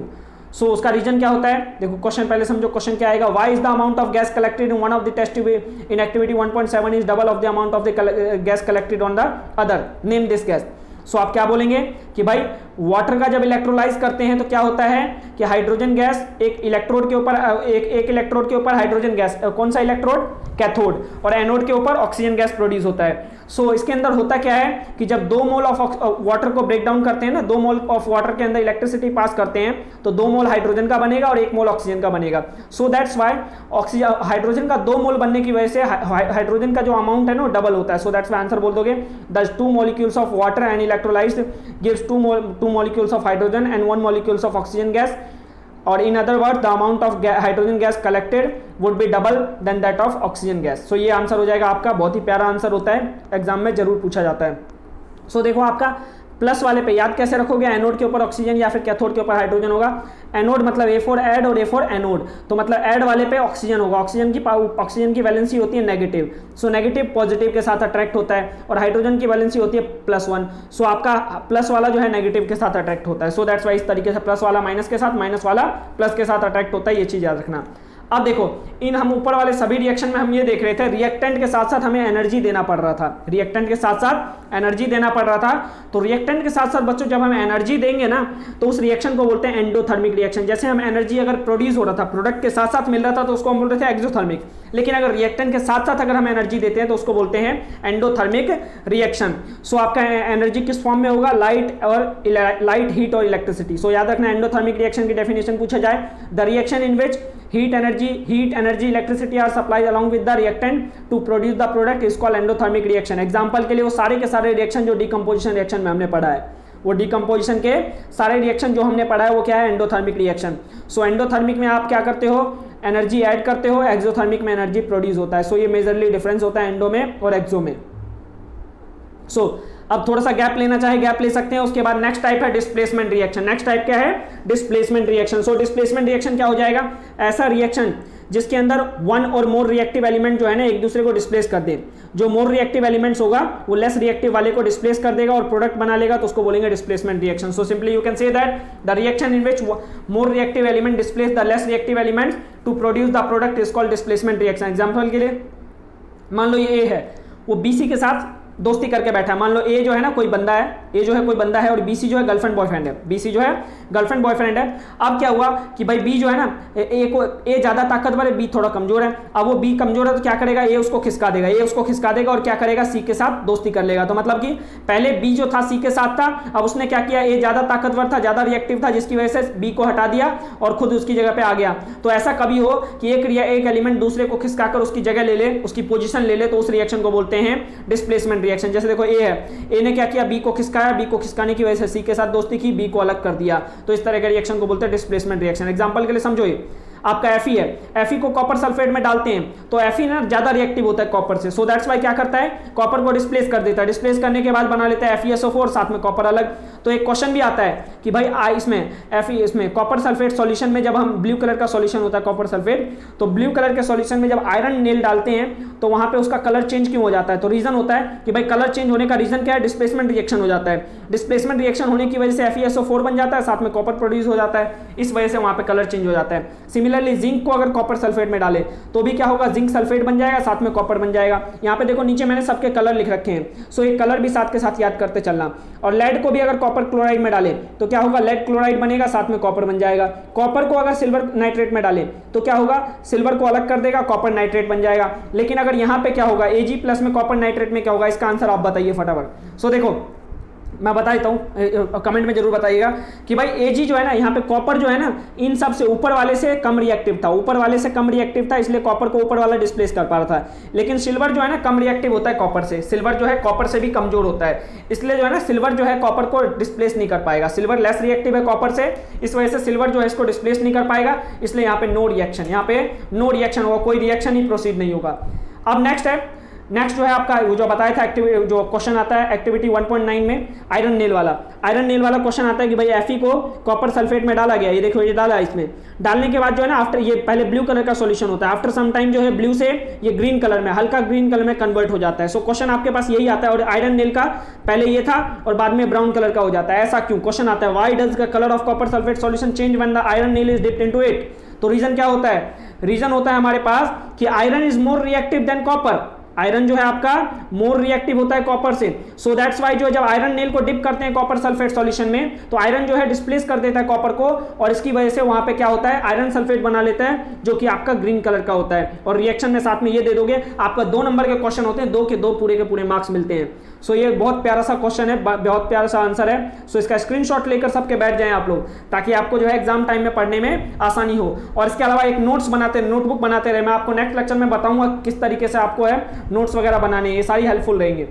सो उसका रीजन क्या होता है, देखो क्वेश्चन पहले समझो, क्वेश्चन क्या आएगा, why is the amount of gas collected in one of the test tube in activity 1.7 is double of the amount of the gas collected on the other, name this gas. So आप क्या बोलेंगे कि भाई water का जब electrolysed करते हैं तो क्या होता है कि हाइड्रोजन गैस एक इलेक्ट्रोड के ऊपर एक इलेक्ट्रोड के ऊपर हाइड्रोजन गैस, कौन सा इलेक्ट्रोड कैथोड, और एनोड के ऊपर ऑक्सीजन गैस प्रोड्यूस होता है। सो इसके अंदर होता क्या है कि जब 2 मोल ऑफ वाटर को ब्रेक डाउन करते हैं ना, 2 मोल ऑफ वाटर के अंदर इलेक्ट्रिसिटी पास करते हैं तो 2 मोल हाइड्रोजन का बनेगा और 1 मोल ऑक्सीजन का बनेगा। सो दैट्स वाई ऑक्सीजन हाइड्रोजन का 2 मोल बनने की वजह से हाइड्रोजन का जो अमाउंट है ना डबल होता है। सो दैट्स वाई आंसर बोल दोगे the 2 molecules of water and electrolysed gives 2 molecules of hydrogen and 1 molecules of oxygen gas, or in other words the amount of hydrogen gas collected would be double than that of oxygen gas। so ये answer हो जाएगा आपका, बहुत ही प्यारा answer होता है, exam में जरूर पूछा जाता है। सो देखो आपका प्लस वाले पे याद कैसे रखोगे, एनोड के ऊपर ऑक्सीजन या फिर कैथोड के ऊपर हाइड्रोजन होगा। एनोड मतलब A4 ऐड और A4 एनोड, तो मतलब ऐड वाले पे ऑक्सीजन होगा, ऑक्सीजन की वैलेंसी होती है नेगेटिव। सो नेगेटिव पॉजिटिव के साथ अट्रैक्ट होता है, और हाइड्रोजन की वैलेंसी होती है +1। सो आपका प्लस वाला जो है नेगेटिव के साथ अट्रैक्ट होता है। सो दैट्स वाई इस तरीके से प्लस वाला माइनस के साथ, माइनस वाला प्लस के साथ अट्रैक्ट होता है, ये चीज याद रखना। अब देखो इन हम ऊपर वाले सभी रिएक्शन में हम ये देख रहे थे रिएक्टेंट के साथ साथ हमें एनर्जी देना पड़ रहा था, रिएक्टेंट के साथ साथ एनर्जी देना पड़ रहा था। तो रिएक्टेंट के साथ साथ बच्चों जब हम एनर्जी देंगे ना तो उस रिएक्शन को बोलते हैं एंडोथर्मिक रिएक्शन। जैसे हम एनर्जी अगर प्रोड्यूस हो रहा था, प्रोडक्ट के साथ साथ मिल रहा था, तो उसको हम बोल रहे थे एक्सोथर्मिक, लेकिन अगर रिएक्टेंट के साथ साथ अगर हम एनर्जी देते हैं तो उसको बोलते हैं एंडोथर्मिक रिएक्शन। सो आपका एनर्जी किस फॉर्म में होगा, लाइट हीट और इलेक्ट्रिसिटी। सो याद रखना एंडोथर्मिक रिएक्शन की डेफिनेशन पूछा जाए, the reaction in which heat energy electricity are supplied along with the reactant to produce the product is called endothermic reaction। Example के लिए वो सारे के सारे रिएक्शन जो डिकम्पोजिशन रिएक्शन में हमने पढ़ा है, वो डिकम्पोजिशन के सारे रिएक्शन जो हमने पढ़ा है वो क्या है, एंडोथर्मिक रिएक्शन। सो एंडोथर्मिक में आप क्या करते हो, एनर्जी ऐड करते हो, एक्सोथर्मिक में एनर्जी प्रोड्यूस होता है। सो ये मेजरली डिफरेंस होता है एंडो में और एक्सो में। सो अब थोड़ा सा गैप लेना चाहे गैप ले सकते हैं। उसके बाद नेक्स्ट टाइप है डिस्प्लेसमेंट रिएक्शन। नेक्स्ट टाइप क्या है, displacement reaction. So displacement reaction क्या हो जाएगा, ऐसा रिएक्शन जिसके अंदर वन और मोर रिएक्टिव एलिमेंट जो है ना एक दूसरे को डिस्प्लेस कर दे। जो मोर रिएक्टिव एलिमेंट्स होगा वो लेस रिएक्टिव वाले को डिस्प्लेस कर देगा और प्रोडक्ट बना लेगा, तो उसको बोलेंगे displacement reaction. So simply you can say that the reaction in which more reactive element displace the less reactive elements to produce the product is called displacement reaction. Example के लिए मान लो ये ए है, वो बीसी के साथ दोस्ती करके बैठा है। मान लो ए जो है ना कोई बंदा है, ए जो है कोई बंदा है और बीसी जो है गर्लफ्रेंड बॉयफ्रेंड है, बीसी जो है गर्लफ्रेंड बॉयफ्रेंड है। अब क्या हुआ कि भाई बी जो है ना ए ज्यादा ताकतवर है, बी थोड़ा कमजोर है। अब वो बी कमजोर है तो क्या करेगा, ए उसको खिसका देगा, ए उसको खिसका देगा और क्या करेगा, सी के साथ दोस्ती कर लेगा। तो मतलब कि पहले बी जो था सी के साथ था, अब उसने क्या किया, ए ज्यादा ताकतवर था, ज्यादा रिएक्टिव था, जिसकी वजह से बी को हटा दिया और खुद उसकी जगह पे आ गया। तो ऐसा कभी हो कि एक एलिमेंट दूसरे को खिसकाकर उसकी जगह ले ले, उसकी पोजीशन ले ले, तो उस रिएक्शन को बोलते हैं डिस्प्लेसमेंट रिएक्शन। जैसे देखो ए ए ने क्या किया, बी को खिसकाया, बी को खिसकाने की वजह से सी के साथ दोस्ती की, बी को अलग कर दिया, तो इस तरह के रिएक्शन को बोलते हैं डिस्प्लेसमेंट रिएक्शन। एग्जांपल के लिए समझो, ये आपका Fe है, Fe को कॉपर सल्फेट में डालते हैं तो Fe ना ज्यादा रिएक्टिव होता है कॉपर से, सो दैट्स वाई क्या करता है, कॉपर को डिस्प्लेस कर देता है। डिस्प्लेस करने के बाद बना लेता है FeSO4, साथ में कॉपर अलग। तो एक क्वेश्चन भी आता है कि भाई इसमें कॉपर सल्फेट सॉल्यूशन में जब हम ब्लू कलर का सॉल्यूशन होता है कॉपर सल्फेट, तो ब्लू कलर के सॉल्यूशन में जब आयरन नेल डालते हैं तो वहां पे उसका कलर चेंज क्यों हो जाता है। तो रीजन होता है कि भाई कलर चेंज होने का रीजन क्या है, डिस्प्लेसमेंट रिएक्शन हो जाता है। डिस्प्लेसमेंट रिएक्शन होने की वजह से FeSO4 बन जाता है, साथ में कॉपर प्रोड्यूस हो जाता है, इस वजह से वहां पे कलर चेंज हो जाता है। सिमिलरली जिंक को अगर कॉपर सल्फेट में डाले तो भी क्या होगा, जिंक सल्फेट बन जाएगा, साथ में कॉपर बन जाएगा। यहाँ पे देखो नीचे मैंने सबके कलर लिख रखे हैं, सो ये कलर भी साथ के साथ याद करते चलना। और लेड को भी अगर कॉपर क्लोराइड में डाले तो क्या होगा, लेड क्लोराइड बनेगा, साथ में कॉपर बन जाएगा। कॉपर को अगर सिल्वर नाइट्रेट में डाले तो क्या होगा, सिल्वर को अलग कर देगा, कॉपर नाइट्रेट बन जाएगा। लेकिन अगर यहाँ पे क्या होगा, Ag प्लस में कॉपर नाइट्रेट में क्या होगा, इसका आंसर आप बताइए फटाफट। सो देखो मैं बता देता हूँ, कमेंट में जरूर बताइएगा कि भाई Ag जो है ना, यहाँ पे कॉपर जो है ना इन सब से ऊपर वाले से कम रिएक्टिव था, ऊपर वाले से कम रिएक्टिव था, इसलिए कॉपर को ऊपर वाला डिस्प्लेस कर पा रहा था। लेकिन सिल्वर जो है ना कम रिएक्टिव होता है कॉपर से, सिल्वर जो है कॉपर से भी कमजोर होता है, इसलिए जो है ना सिल्वर जो है कॉपर को डिस्प्लेस नहीं कर पाएगा। सिल्वर लेस रिएक्टिव है कॉपर से, इस वजह से सिल्वर जो है इसको डिस्प्लेस नहीं कर पाएगा, इसलिए यहाँ पे नो रिएक्शन, यहाँ पे नो रिएक्शन होगा, कोई रिएक्शन ही प्रोसीड नहीं होगा। अब नेक्स्ट जो है आपका वो जो बताया था एक्टिविटी, जो क्वेश्चन आता है एक्टिविटी 1.9 में आयरन नेल वाला क्वेश्चन आता है कि भाई Fe को कॉपर सल्फेट में डाला गया, ये देखो ये डाला, इसमें डालने के बाद जो है ना आफ्टर, ये पहले ब्लू कलर का सॉल्यूशन होता है, आफ्टर सम टाइम जो है ब्लू से ये ग्रीन कलर में, हल्का ग्रीन कलर में कन्वर्ट हो जाता है। सो क्वेश्चन आपके पास यही आता है, और आयरन नेल का पहले ये था और बाद में ब्राउन कलर का हो जाता है। ऐसा क्यों, क्वेश्चन आता है why does the colour of copper sulphate solution change when the iron nail is dipped into it. तो रीजन क्या होता है, रीजन होता है हमारे पास कि iron is more reactive than copper, iron जो है आपका मोर रिएक्टिव होता है कॉपर से। सो दैट्स वाई जो जब आयरन नेल को डिप करते हैं कॉपर सल्फेट सॉल्यूशन में तो आयरन जो है डिस्प्लेस कर देता है कॉपर को, और इसकी वजह से वहां पे क्या होता है, आयरन सल्फेट बना लेता है जो कि आपका ग्रीन कलर का होता है। और रिएक्शन में साथ में ये दे दोगे, आपका 2 नंबर के क्वेश्चन होते हैं, 2 के 2 पूरे के पूरे मार्क्स मिलते हैं। सो ये बहुत प्यारा सा क्वेश्चन है, बहुत प्यारा सा आंसर है। सो इसका स्क्रीनशॉट लेकर सबके बैठ जाएं आप लोग, ताकि आपको जो है एग्जाम टाइम में पढ़ने में आसानी हो। और इसके अलावा एक नोटबुक बनाते रहे, मैं आपको नेक्स्ट लेक्चर में बताऊंगा किस तरीके से आपको है नोट्स वगैरह बनाने, ये सारी हेल्पफुल रहेंगे।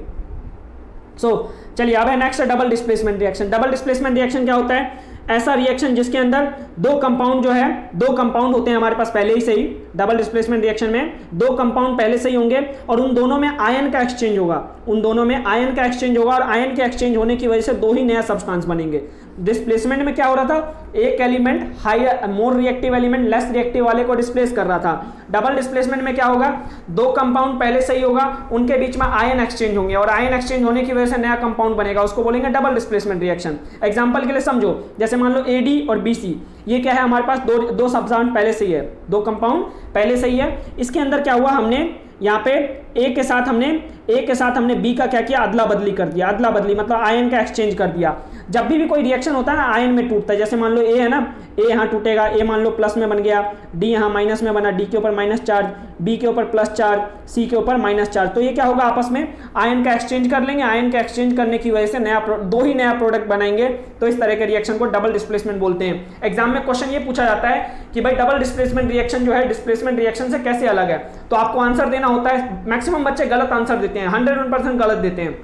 सो चलिए अब है next double displacement reaction. Double displacement reaction क्या होता है, ऐसा रिएक्शन जिसके अंदर 2 कंपाउंड जो है, 2 कंपाउंड होते हैं हमारे पास पहले ही से ही। डबल डिस्प्लेसमेंट रिएक्शन में 2 कंपाउंड पहले से ही होंगे और उन दोनों में आयन का एक्सचेंज होगा, और आयन के एक्सचेंज होने की वजह से 2 ही नया सब्सटेंस बनेंगे। डिस्प्लेसमेंट में क्या हो रहा था, एक element hire more reactive element less reactive वाले को डिस्प्लेस कर रहा था। डबल डिस्प्लेसमेंट में क्या होगा, 2 कंपाउंड पहले से ही होगा, उनके बीच में आयन एक्सचेंज होंगे और आयन एक्सचेंज होने की वजह से नया कंपाउंड बनेगा, उसको बोलेंगे डबल डिस्प्लेसमेंट रिएक्शन। एग्जांपल के लिए समझो, जैसे मान लो AD और BC, ये क्या है हमारे पास, दो सब्सटेंस पहले से ही है, 2 कंपाउंड पहले से ही है। इसके अंदर क्या हुआ, हमने यहाँ पे A के साथ हमने B का क्या किया, अदला बदली कर दिया। अदला बदली मतलब आयन का एक्सचेंज कर दिया। जब भी कोई रिएक्शन होता है ना आयन में टूटता है, जैसे मान लो A है ना, A यहाँ टूटेगा, A मान लो प्लस में बन गया, D यहाँ माइनस में बना, D के ऊपर माइनस चार्ज, B के ऊपर प्लस चार्ज, C के ऊपर माइनस चार्ज। तो ये क्या होगा, आपस में आयन का एक्सचेंज कर लेंगे, आयन का एक्सचेंज करने की वजह से 2 ही नया प्रोडक्ट बनाएंगे। तो इस तरह के रिएक्शन को डबल डिस्प्लेसमेंट बोलते हैं। एग्जाम में क्वेश्चन ये पूछा जाता है कि भाई डबल डिस्प्लेसमेंट रिएक्शन जो है डिस्प्लेसमेंट रिएक्शन से कैसे अलग है, तो आपको आंसर देना होता है। मैक्सिमम बच्चे गलत आंसर देते हैं, 101% गलत देते हैं,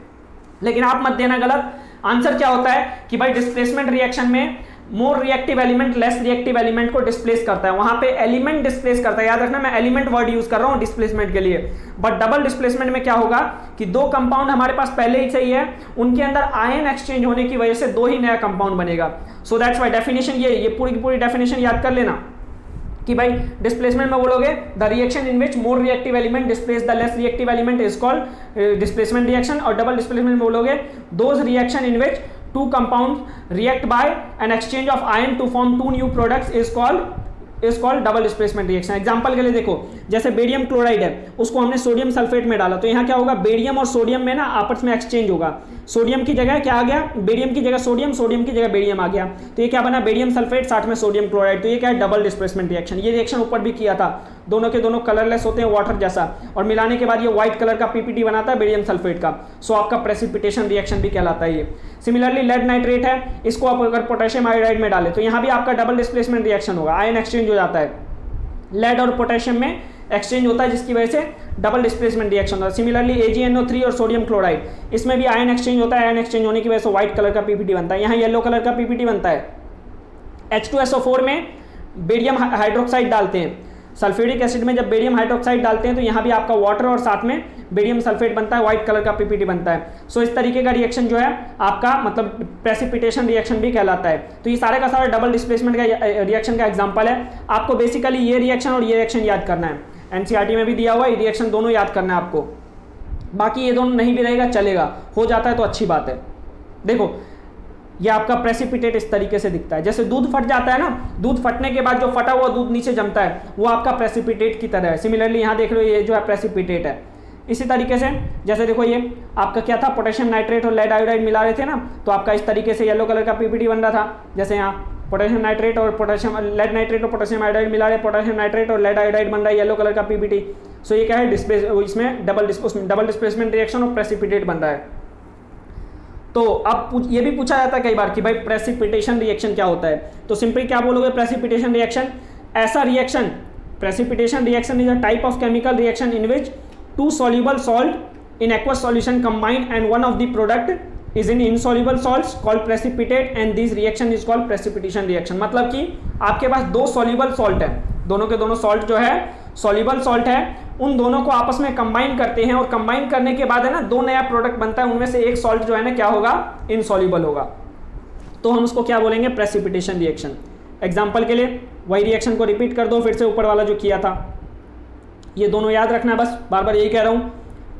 लेकिन आप मत देना गलत। आंसर क्या होता है कि भाई डिस्प्लेसमेंट रिएक्शन में मोर reactive element less reactive element को डिस्प्लेस करता है, वहां पे एलिमेंट डिस्प्लेस करता है। याद रखना मैं एलिमेंट वर्ड यूज कर रहा हूं डिस्प्लेसमेंट के लिए। बट डबल डिस्प्लेसमेंट में क्या होगा कि 2 कंपाउंड हमारे पास पहले ही से ही है, उनके अंदर आयन एक्सचेंज होने की वजह से 2 ही नया कंपाउंड बनेगा। सो दैट्स व्हाई डेफिनेशन ये पूरी की पूरी डेफिनेशन याद कर लेना। कि भाई डिस्प्लेसमेंट में बोलोगे the reaction in which more reactive element displace the less reactive element is called displacement reaction, और डबल डिस्प्लेसमेंट में बोलोगे those reaction in which two compounds react by an exchange of ion to form two new products is called double displacement reaction. Example के लिए देखो, जैसे barium chloride है, उसको हमने सोडियम सल्फेट में डाला, तो यहाँ क्या होगा, बेरियम और सोडियम में ना आपस में एक्सचेंज होगा। सोडियम की जगह क्या आ गया, बेरियम की जगह सोडियम, सोडियम की जगह बेरियम आ गया, तो ये क्या बना, बेरियम सल्फेट साथ में सोडियम क्लोराइड। तो ये क्या है, डबल डिस्प्लेसमेंट रिएक्शन। ये रिएक्शन ऊपर भी किया था, दोनों के दोनों कलरलेस होते हैं वाटर जैसा, और मिलाने के बाद ये व्हाइट कलर का पीपीटी बनाता है बेरियम सल्फेट का। सो आपका प्रेसिपिटेशन रिएक्शन भी कहलाता है ये। सिमिलरली लेड नाइट्रेट है, इसको आप अगर पोटेशियम आयोडाइड में डालें तो यहाँ भी आपका डबल डिस्प्लेसमेंट रिएक्शन होगा, आयन एक्सचेंज हो जाता है। लेड और पोटेशियम में एक्सचेंज होता है जिसकी वजह से डबल डिस्प्लेसमेंट रिएक्शन होता है। सिमिलरली AgNO3 और सोडियम क्लोराइड, इसमें भी आयन एक्सचेंज होता है, आयन एक्सचेंज होने की वजह से व्हाइट कलर का पीपीटी बनता है। यहाँ येलो कलर का पीपीटी बनता है। H2SO4 में बेरियम हाइड्रोक्साइड डालते हैं, सल्फ्यूरिक एसिड में जब बेरियम हाइड्रोक्साइड डालते हैं तो यहाँ भी आपका वाटर और साथ में बेरियम सल्फेट बनता है, व्हाइट कलर का पीपीटी बनता है। सो इस तरीके का रिएक्शन जो है आपका मतलब प्रेसिपिटेशन रिएक्शन भी कहलाता है। तो ये सारे का सारा डबल डिस्प्लेसमेंट का रिएक्शन का एग्जांपल है। आपको बेसिकली ये रिएक्शन और ये रिएक्शन याद करना है, एनसीईआरटी में भी दिया हुआ है, रिएक्शन दोनों याद करना है आपको। बाकी ये दोनों नहीं भी रहेगा चलेगा, हो जाता है तो अच्छी बात है। देखो ये आपका प्रेसिपिटेट इस तरीके से दिखता है, जैसे दूध फट जाता है ना, दूध फटने के बाद जो फटा हुआ दूध नीचे जमता है वो आपका प्रेसिपिटेट की तरह है। सिमिलरली यहाँ देख लो ये जो है प्रेसिपिटेट है। इसी तरीके से जैसे देखो ये आपका क्या था, पोटेशियम नाइट्रेट और लेड आयोडाइड मिला रहे थे ना, तो आपका इस तरीके से येलो कलर का पीपीटी बन रहा था। जैसे यहाँ पोटेशियम नाइट्रेट और पोटेशियम लेड नाइट्रेट और पोटेशियम आयोडाइड मिला रहे, पोटेशियम नाइट्रेट और लेड आयोडाइड बन रहा है येलो कलर का पीपीटी। सो ये क्या है, इसमें डबल डिस्प्लेसमेंट रिएक्शन और प्रेसिपिटेट बन रहा है। तो अब ये भी पूछा जाता है कई बार कि भाई प्रेसिपिटेशन रिएक्शन क्या होता है, तो सिंपली क्या बोलोगे, प्रेसिपिटेशन रिएक्शन ऐसा रिएक्शन, precipitation reaction is a type of chemical reaction in which two soluble salt in aqueous solution combine and one of the product is in insoluble salts called precipitate and this reaction is called precipitation reaction। मतलब कि आपके पास दो soluble salt है, दोनों के दोनों salt जो है soluble salt है, उन दोनों को आपस में कंबाइन करते हैं और कंबाइन करने के बाद है ना दो नया प्रोडक्ट बनता है, उनमें से एक सॉल्ट जो है ना क्या होगा, इनसॉल्युबल होगा, तो हम उसको क्या बोलेंगे, प्रेसिपिटेशन रिएक्शन। एग्जांपल के लिए वही रिएक्शन को रिपीट कर दो फिर से, ऊपर वाला जो किया था, ये दोनों याद रखना, बस बार बार यही कह रहा हूँ।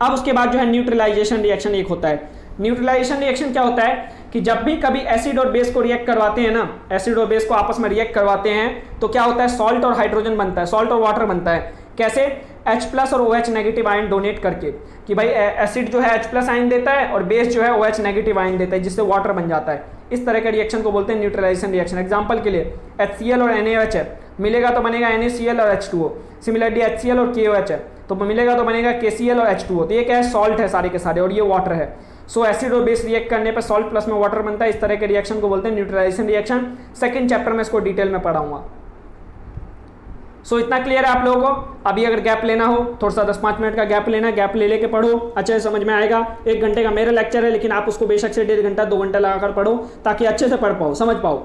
अब उसके बाद जो है न्यूट्रलाइजेशन रिएक्शन एक होता है। न्यूट्रलाइजेशन रिएक्शन क्या होता है कि जब भी कभी एसिड और बेस को रिएक्ट करवाते हैं ना, एसिड और बेस को आपस में रिएक्ट करवाते हैं तो क्या होता है, सॉल्ट और हाइड्रोजन बनता है, सॉल्ट और वाटर बनता है। कैसे, H+ और OH नेगेटिव आयन डोनेट करके, कि भाई एसिड जो है H+ आयन देता है और बेस जो है OH नेगेटिव आयन देता है, जिससे वाटर बन जाता है। इस तरह के रिएक्शन को बोलते हैं न्यूट्रलाइजेशन रिएक्शन। एग्जांपल के लिए HCl और NaOH है, मिलेगा तो बनेगा NaCl और H2O। सिमिलरली HCl और KOH है, तो मिलेगा तो बनेगा KCl और H2O। तो ये क्या है, सॉल्ट है सारे के सारे और ये वाटर है। सो एसिड और बेस रिएक्ट करने पर सॉल्ट प्लस में वाटर बनता है। इस तरह के रिएक्शन को बोलते हैं न्यूट्रलाइजेशन रिएक्शन। सेकंड चैप्टर में इसको डिटेल में पढ़ाऊंगा। सो इतना क्लियर है आप लोगों को। अभी अगर गैप लेना हो, थोड़ा सा 10-5 मिनट का गैप लेना, गैप ले लेके पढ़ो, अच्छे से समझ में आएगा। 1 घंटे का मेरा लेक्चर है, लेकिन आप उसको बेशक से 1.5 घंटा 2 घंटा लगाकर पढ़ो, ताकि अच्छे से पढ़ पाओ, समझ पाओ।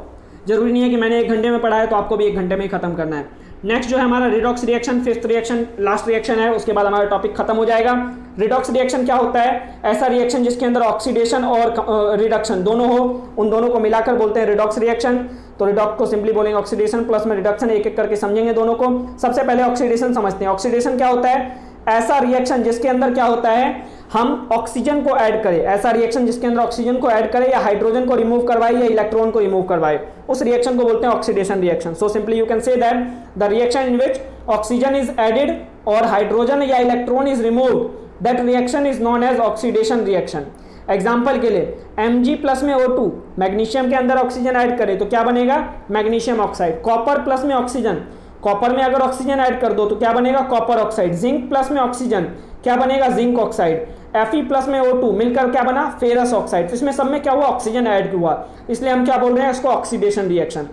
जरूरी नहीं है कि मैंने 1 घंटे में पढ़ा है तो आपको भी 1 घंटे में ही खत्म करना है। नेक्स्ट जो है हमारा redox reaction, 5th reaction, last reaction है, उसके बाद हमारा टॉपिक खत्म हो जाएगा। रिडॉक्स रिएक्शन क्या होता है, ऐसा रिएक्शन जिसके अंदर ऑक्सीडेशन और रिडक्शन दोनों हो, उन दोनों को मिलाकर बोलते हैं रिडॉक्स रिएक्शन। तो रिडॉक्स को सिंपली बोलेंगे ऑक्सीडेशन प्लस में रिडक्शन, एक एक करके समझेंगे दोनों को। सबसे पहले ऑक्सीडेशन समझते हैं। ऑक्सीडेशन क्या होता है, ऐसा रिएक्शन जिसके अंदर क्या होता है, हम ऑक्सीजन को ऐड करें, ऐसा रिएक्शन जिसके अंदर ऑक्सीजन को ऐड करें या हाइड्रोजन को रिमूव करवाए या इलेक्ट्रॉन को रिमूव करवाए, उस रिएक्शन को बोलते हैं oxidation reaction. So simply you can say that the reaction in which oxygen is added और हाइड्रोजन या electron is removed, that reaction is known as oxidation reaction. Example के लिए Mg प्लस में O2, मैग्नीशियम के अंदर oxygen add करें तो क्या बनेगा, मैग्नीशियम ऑक्साइड। कॉपर प्लस में ऑक्सीजन, कॉपर में अगर ऑक्सीजन ऐड कर दो तो क्या बनेगा, कॉपर ऑक्साइड। जिंक प्लस में ऑक्सीजन, क्या बनेगा, जिंक ऑक्साइड। Fe प्लस में O2 मिलकर क्या बना, फेरस ऑक्साइड। तो इसमें सब में क्या हुआ, ऑक्सीजन ऐड हुआ, इसलिए हम क्या बोल रहे हैं, इसको ऑक्सीडेशन रिएक्शन।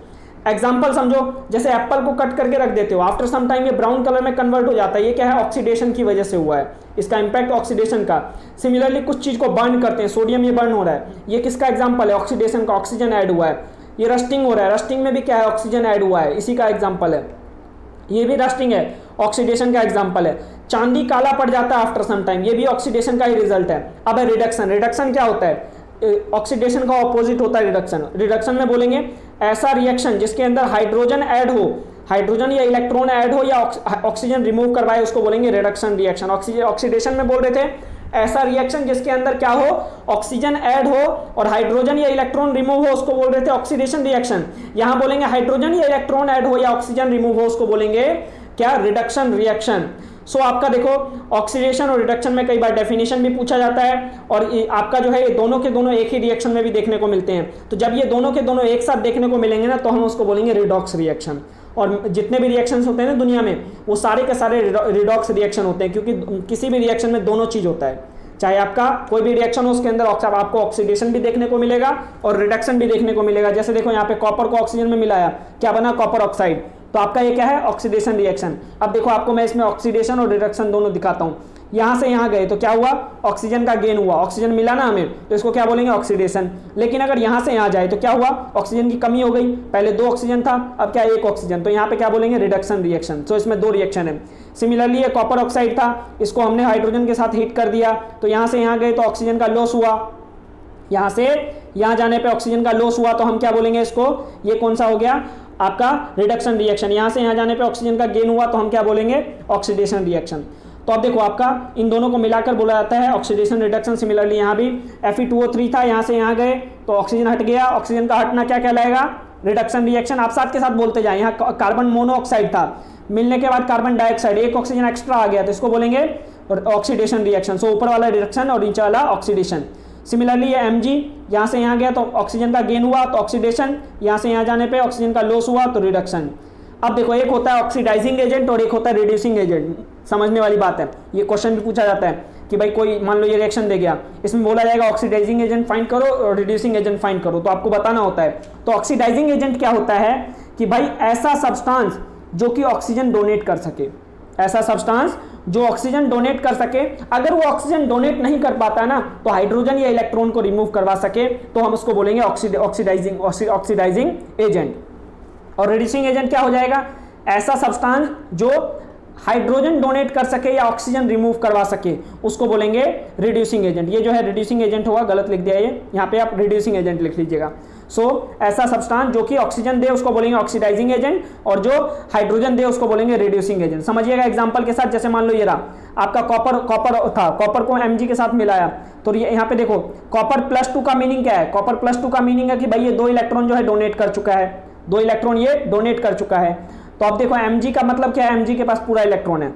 एग्जाम्पल समझो, जैसे एप्पल को कट करके रख देते हो, आफ्टर सम टाइम ये ब्राउन कलर में कन्वर्ट हो जाता है, ये क्या है, ऑक्सीडेशन की वजह से हुआ है, इसका इंपैक्ट ऑक्सीडेशन का। सिमिलरली कुछ चीज को बर्न करते हैं, सोडियम ये बर्न हो रहा है, ये किसका एग्जाम्पल है, ऑक्सीडेशन का, ऑक्सीजन ऐड हुआ है। ये रस्टिंग हो रहा है, रस्टिंग में भी क्या है, ऑक्सीजन ऐड हुआ है, इसी का एग्जाम्पल है। ये भी रस्टिंग है, ऑक्सीडेशन का एग्जाम्पल है। चांदी काला पड़ जाता है आफ्टर सम टाइम, ये भी ऑक्सीडेशन का ही रिजल्ट है। अब है रिडक्शन। रिडक्शन क्या होता है, ऑक्सीडेशन का ऑपोजिट होता है रिडक्शन। रिडक्शन में बोलेंगे ऐसा रिएक्शन जिसके अंदर हाइड्रोजन ऐड हो, हाइड्रोजन या इलेक्ट्रॉन ऐड हो या ऑक्सीजन रिमूव करवाए उसको बोलेंगे रिडक्शन रिएक्शन। ऑक्सीडेशन में बोल रहे थे ऐसा रिएक्शन जिसके अंदर क्या हो, ऑक्सीजन ऐड हो और हाइड्रोजन या इलेक्ट्रॉन रिमूव हो, उसको बोल रहे थे ऑक्सीडेशन रिएक्शन। यहां बोलेंगे हाइड्रोजन या इलेक्ट्रॉन ऐड हो या ऑक्सीजन रिमूव हो, उसको बोलेंगे क्या, रिडक्शन रिएक्शन। सो आपका देखो ऑक्सीडेशन और रिडक्शन में कई बार डेफिनेशन भी पूछा जाता है और आपका जो है ये दोनों के दोनों एक ही रिएक्शन में भी देखने को मिलते हैं। तो जब ये दोनों के दोनों एक साथ देखने को मिलेंगे ना तो हम उसको बोलेंगे रिडॉक्स रिएक्शन। और जितने भी रिएक्शंस होते हैं ना दुनिया में वो सारे के सारे रिडॉक्स रिएक्शन होते हैं, क्योंकि किसी भी रिएक्शन में दोनों चीज होता है। चाहे आपका कोई भी रिएक्शन हो उसके अंदर आपको ऑक्सीडेशन भी देखने को मिलेगा और रिडक्शन भी देखने को मिलेगा। जैसे देखो यहाँ पे कॉपर को ऑक्सीजन में मिलाया, क्या बना, कॉपर ऑक्साइड, तो आपका ये क्या है, ऑक्सीडेशन रिएक्शन। अब देखो आपको मैं इसमें ऑक्सीडेशन और रिडक्शन दोनों दिखाता हूँ। यहां से यहां गए तो क्या हुआ, ऑक्सीजन का गेन हुआ, ऑक्सीजन मिला ना हमें, तो इसको क्या बोलेंगे, ऑक्सीडेशन। लेकिन अगर यहां से यहां जाए तो क्या हुआ, ऑक्सीजन की कमी हो गई, पहले 2 ऑक्सीजन था अब क्या 1 ऑक्सीजन, तो यहाँ पे क्या बोलेंगे, रिडक्शन रिएक्शन। तो इसमें 2 रिएक्शन है। सिमिलरली ये कॉपर ऑक्साइड था, इसको हमने हाइड्रोजन के साथ हीट कर दिया, तो यहां से यहां गए तो ऑक्सीजन का लॉस हुआ, यहां से यहां जाने पे ऑक्सीजन का लॉस हुआ, तो हम क्या बोलेंगे इसको, ये कौन सा हो गया आपका रिडक्शन रिएक्शन। यहां से यहां जाने पे ऑक्सीजन का गेन हुआ तो हम क्या बोलेंगे, ऑक्सीडेशन रिएक्शन। तो अब देखो आपका इन दोनों को मिलाकर बोला जाता है ऑक्सीडेशन रिडक्शन। सिमिलरली यहाँ भी Fe2O3 था, यहाँ से यहाँ गए तो ऑक्सीजन हट गया, ऑक्सीजन का हटना क्या कहलाएगा, रिडक्शन रिएक्शन। आप साथ के साथ बोलते जाए। यहाँ कार्बन मोनोऑक्साइड था, मिलने के बाद कार्बन डाइऑक्साइड, 1 ऑक्सीजन एक्स्ट्रा आ गया तो इसको बोलेंगे ऑक्सीडेशन रिएक्शन। सो ऊपर वाला रिडक्शन और नीचे वाला ऑक्सीडेशन। सिमिलरली ये Mg यहाँ से यहाँ गया तो ऑक्सीजन का गेन हुआ तो ऑक्सीडेशन, यहाँ से यहाँ जाने पे ऑक्सीजन का लॉस हुआ तो रिडक्शन। अब देखो एक होता है ऑक्सीडाइजिंग एजेंट और एक होता है रिड्यूसिंग एजेंट। समझने वाली बात है, ये क्वेश्चन भी पूछा जाता है कि भाई कोई मान लो ये रिएक्शन दे गया, इसमें बोला जाएगा ऑक्सीडाइजिंग एजेंट फाइंड करो और रिड्यूसिंग एजेंट फाइंड करो, तो आपको बताना होता है। तो ऑक्सीडाइजिंग एजेंट क्या होता है कि भाई ऐसा सब्सटेंस जो कि ऑक्सीजन डोनेट कर सके, ऐसा सब्सटेंस जो ऑक्सीजन डोनेट कर सके। अगर वो ऑक्सीजन डोनेट नहीं कर पाता है ना तो हाइड्रोजन या इलेक्ट्रॉन को रिमूव करवा सके, तो हम उसको बोलेंगे ऑक्सीडाइजिंग एजेंट। और रिड्यूसिंग एजेंट क्या हो जाएगा, ऐसा सब्सटेंस जो हाइड्रोजन डोनेट कर सके या ऑक्सीजन रिमूव करवा सके, उसको बोलेंगे रिड्यूसिंग एजेंट। ये जो है रिड्यूसिंग एजेंट होगा, गलत लिख दिया ये, यहाँ पे आप रिड्यूसिंग एजेंट लिख लीजिएगा। ऐसा सब्सटेंस जो कि ऑक्सीजन दे उसको बोलेंगे ऑक्सीडाइजिंग एजेंट और जो हाइड्रोजन दे उसको बोलेंगे रिड्यूसिंग एजेंट। समझिएगा एग्जांपल के साथ, जैसे मान लो ये रहा आपका कॉपर था, कॉपर को Mg के साथ मिलाया, तो ये यहाँ पे देखो कॉपर +2 का मीनिंग क्या है, कॉपर +2 का मीनिंग है कि भाई ये 2 इलेक्ट्रॉन जो है डोनेट कर चुका है, 2 इलेक्ट्रॉन ये डोनेट कर चुका है। तो अब देखो Mg का मतलब क्या है, Mg के पास पूरा इलेक्ट्रॉन है।